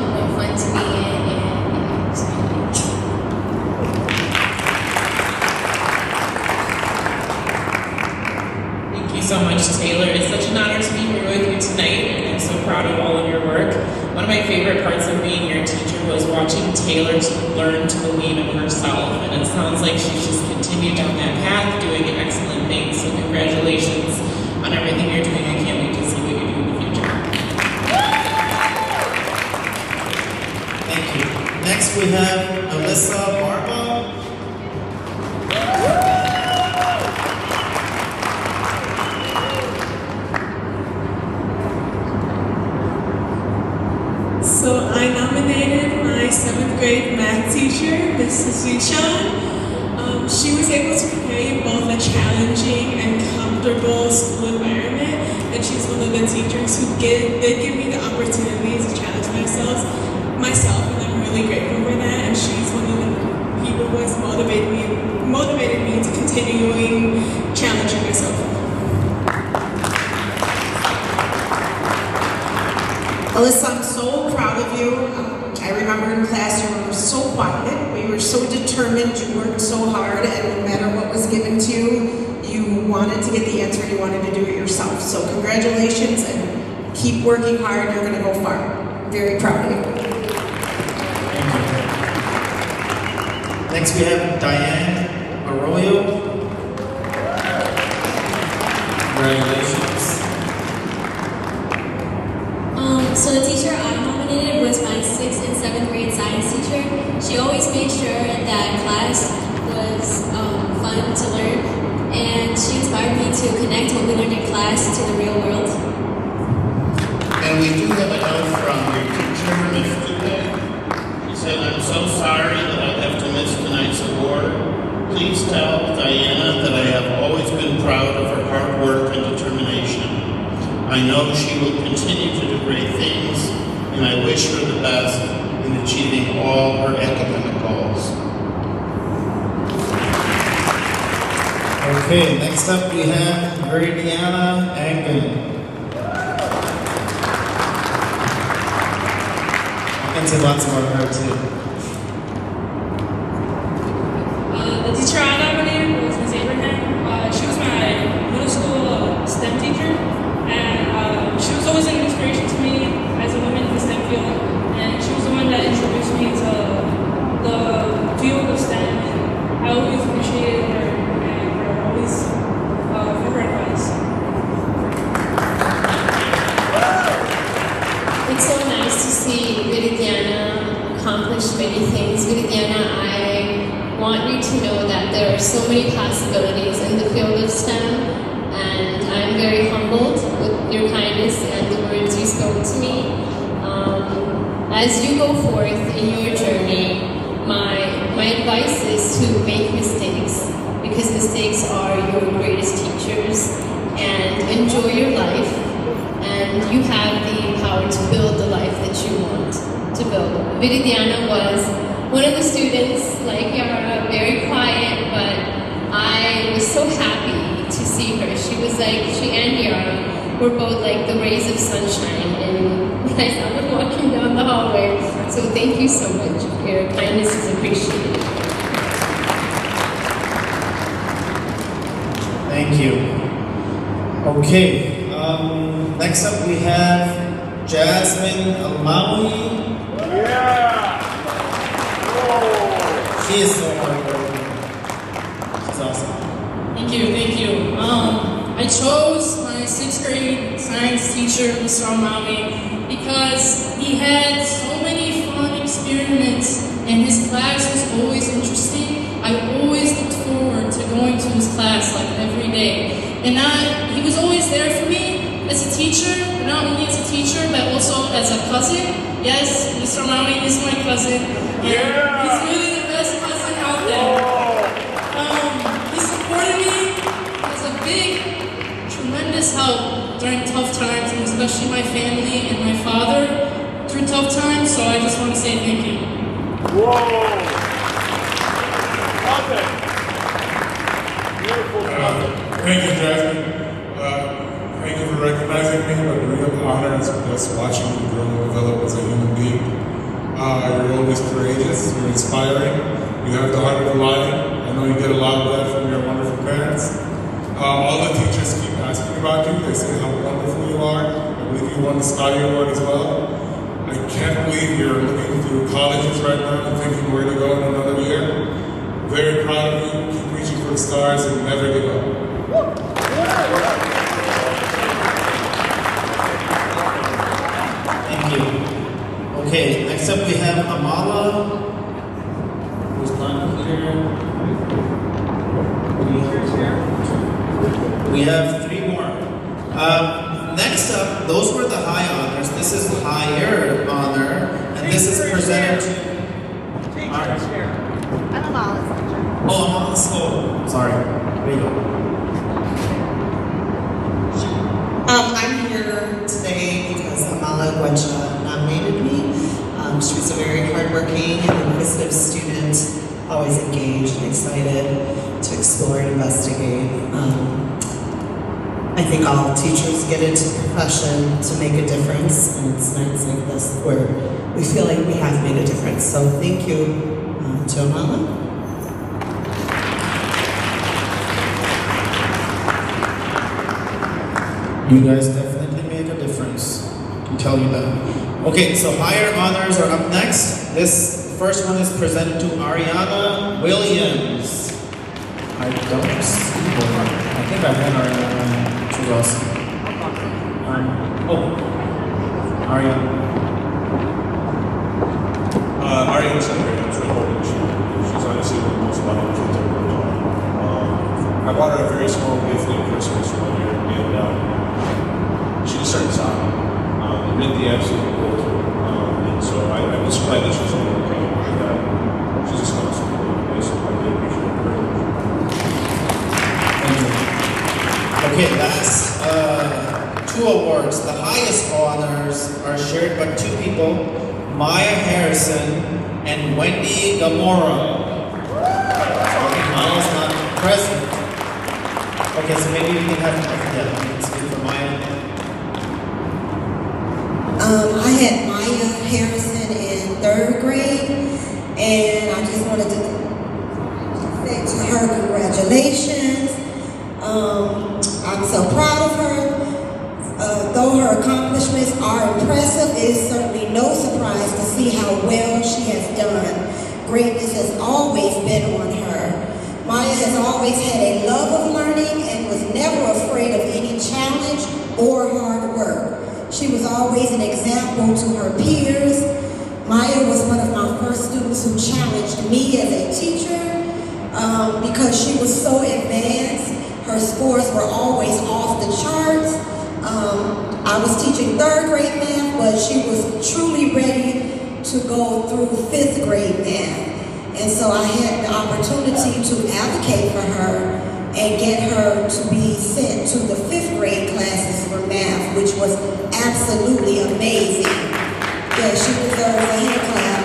to be in, and it was Thank you so much, Taylor. It's such an honor to be here with you tonight, and I'm so proud of all of your work. One of my favorite parts of being your teacher was watching Taylor learn to believe in herself, and it sounds like she's just continued down that path, doing excellent things. So congratulations on everything you're doing. I can't wait to see what you do in the future. Thank you. Next, we have Alyssa Barba. So I nominated my 7th grade math teacher, Mrs. Yushan. She was able to create both a challenging and comfortable school environment, and she's one of the teachers who did give me the opportunity to challenge myself, and I'm really grateful for that. And she's one of the people who has motivated me to continuing challenging myself. Alyssa, I'm so proud of you. I remember in classroom you were so quiet, but you were so determined, you worked so hard, and no matter what was given to you, you wanted to get the answer, you wanted to do it yourself. So congratulations, and keep working hard, you're going to go far. Very proud of you. Next we have Diane Arroyo. Congratulations. So the teacher I nominated was my 6th and 7th grade science teacher. She always made sure that class was fun to learn, and she inspired me to connect what we learned in class to the real world. And we do have a note from your teacher, Ms. Duque. She said, I'm so sorry that I have to miss tonight's award. Please tell Diana that I have always been proud of her hard work and determination. I know she will continue to do great things, and I wish her the best in achieving all her academic goals. Okay, next up we have Veridiana Angen. I can say lots more of her too. The teacher I nominated was Ms. Abraham. She was my middle school STEM teacher, and she was always an inspiration to me as a woman in the STEM field. And she was the one that introduced me to the field of STEM, and I always appreciated her and her always for her advice. It's so nice to see Viridiana accomplish many things. Viridiana, I want you to know that there are so many possibilities in the field of STEM, and I'm very humbled with your kindness and the words you spoke to me. As you go forth in your journey, my advice is to make mistakes, because mistakes are your greatest teachers, and enjoy your life, and you have the power to build the life that you want to build. Viridiana was one of the students, like Yara, very quiet, but I was so happy to see her. She was like, she and Yara were both like the rays of sunshine, and I saw them walking down the hallway. So thank you so much. Your kindness is appreciated. Thank you. Okay, next up we have Jasmine Almawi. Yeah! She is so hardworking. She's awesome. Thank you. I chose my 6th grade science teacher, Mr. Almawi, because he had so many fun experiments and his class was always interesting. I always looked forward to going to his class like every day. And he was always there for me as a teacher, but not only as a teacher, but also as a cousin. Yes, Mr. Almawi is my cousin. And he's really the best cousin out there. He supported me as a big, tremendous help during tough times, and especially my family and my father through tough times, so I just want to say thank you. Thank you, Jasmine. Thank you for recognizing me. A real honor is just watching you grow and develop as a human being. You're always courageous, you're inspiring, you have the heart of a lion. I know you get a lot of that from your wonderful parents. All the teachers keep asking about you. They say how wonderful you are. I believe you won the Scotty Award as well. I can't believe you're looking through colleges right now and thinking where to go in another year. Very proud of you. Keep reaching for the stars and never give up. Thank you. Okay, next up we have Amala, who's not here. We have 3 more. Next up, those were the high honors. This is higher honor. this is presented to... Oh, sorry. There you go. I'm here today because Amala Gwecha nominated me. She was a very hardworking and inquisitive student, always engaged and excited to explore and investigate. I think all teachers get into the profession to make a difference, and it's nights like this where we feel like we have made a difference. So thank you to Amala. You guys definitely make a difference. I can tell you that. Okay, so higher honors are up next. This first one is presented to Ariana Williams. I don't see her. I think I had Ariana to us. Ariana. Ariana was great. It was really important. She's honestly one of the most loving kids I've ever known. I bought her a very small gift at Christmas one year, and she just started sobbing. It meant the absolute world to her. And so I'm just glad that she's doing okay with that. She's just gone so quickly, so I really appreciate her very much. Thank you. Okay, last two awards. The highest honors are shared by two people, Maya Harrison and Wendy Gamora. Okay, Maya's not present. Okay, so maybe we can have you can speak for Maya. I had Maya Harrison in 3rd grade, and I just wanted to say to her congratulations. I'm so proud of her. Though her accomplishments are impressive, it is certainly no surprise to see how well she has done. Greatness has always been on her. Maya has always had a love of learning and was never afraid of any challenge or hard work. She was always an example to her peers. Maya was one of my first students who challenged me as a teacher because she was so advanced. Her scores were always off the charts. I was teaching 3rd grade math, but she was truly ready to go through 5th grade math. And so I had the opportunity to advocate for her and get her to be sent to the 5th grade classes for math, which was absolutely amazing. Yeah, she deserves a hand clap.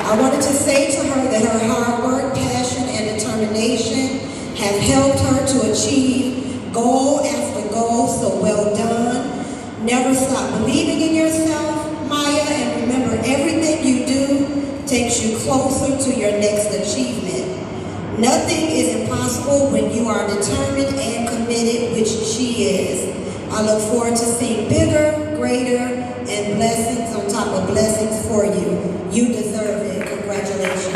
I wanted to say to her that her hard work, passion, and determination have helped her to achieve goal after goal, so well done. Never stop believing in yourself, Maya, and remember everything you do takes you closer to your next achievement. Nothing is impossible when you are determined and committed, which she is. I look forward to seeing bigger, greater, and blessings on top of blessings for you. You deserve it. Congratulations.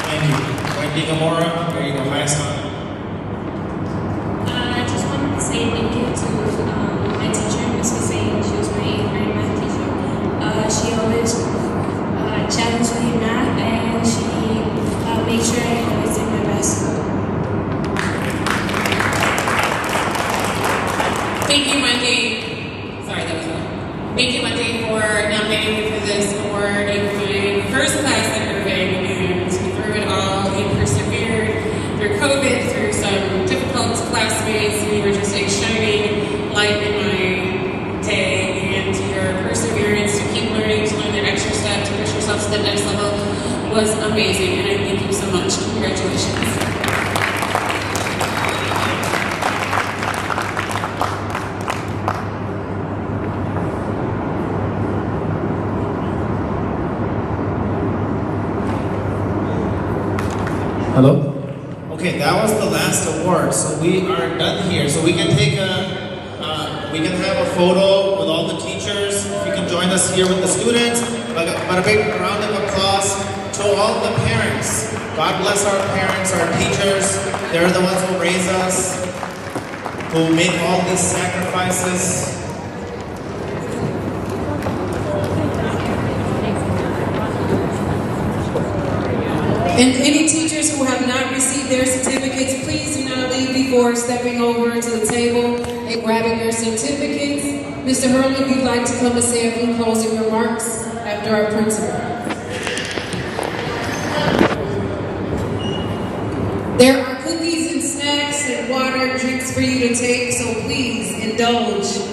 Thank you. Wendy Gamora, there you go, highest honor. I just wanted to say thank you to my teacher, Ms. Hussein. She was my 8th grade math teacher. She always challenged me in math, and she made sure I always did my best. Thank you, Wendy. Sorry, that was wrong. Thank you, Wendy, for nominating me for this award in my first class at Irving. And through it all, you persevered through COVID, through some difficult classmates. You were just a shining light in my day. And your perseverance to keep learning, to learn the extra step, to push yourself to the next level was amazing. And I thank you so much. Congratulations. Hello? Okay, that was the last award, so we are done here. So we can take we can have a photo with all the teachers. If you can join us here with the students. But a big round of applause to all the parents. God bless our parents, our teachers. They're the ones who raise us, who make all these sacrifices. And any teachers who have not received their certificates, please do not leave before stepping over to the table and grabbing your certificates. Mr. Hurley, if you'd like to come and say a few closing remarks after our principal. There are cookies and snacks and water, drinks for you to take, so please indulge.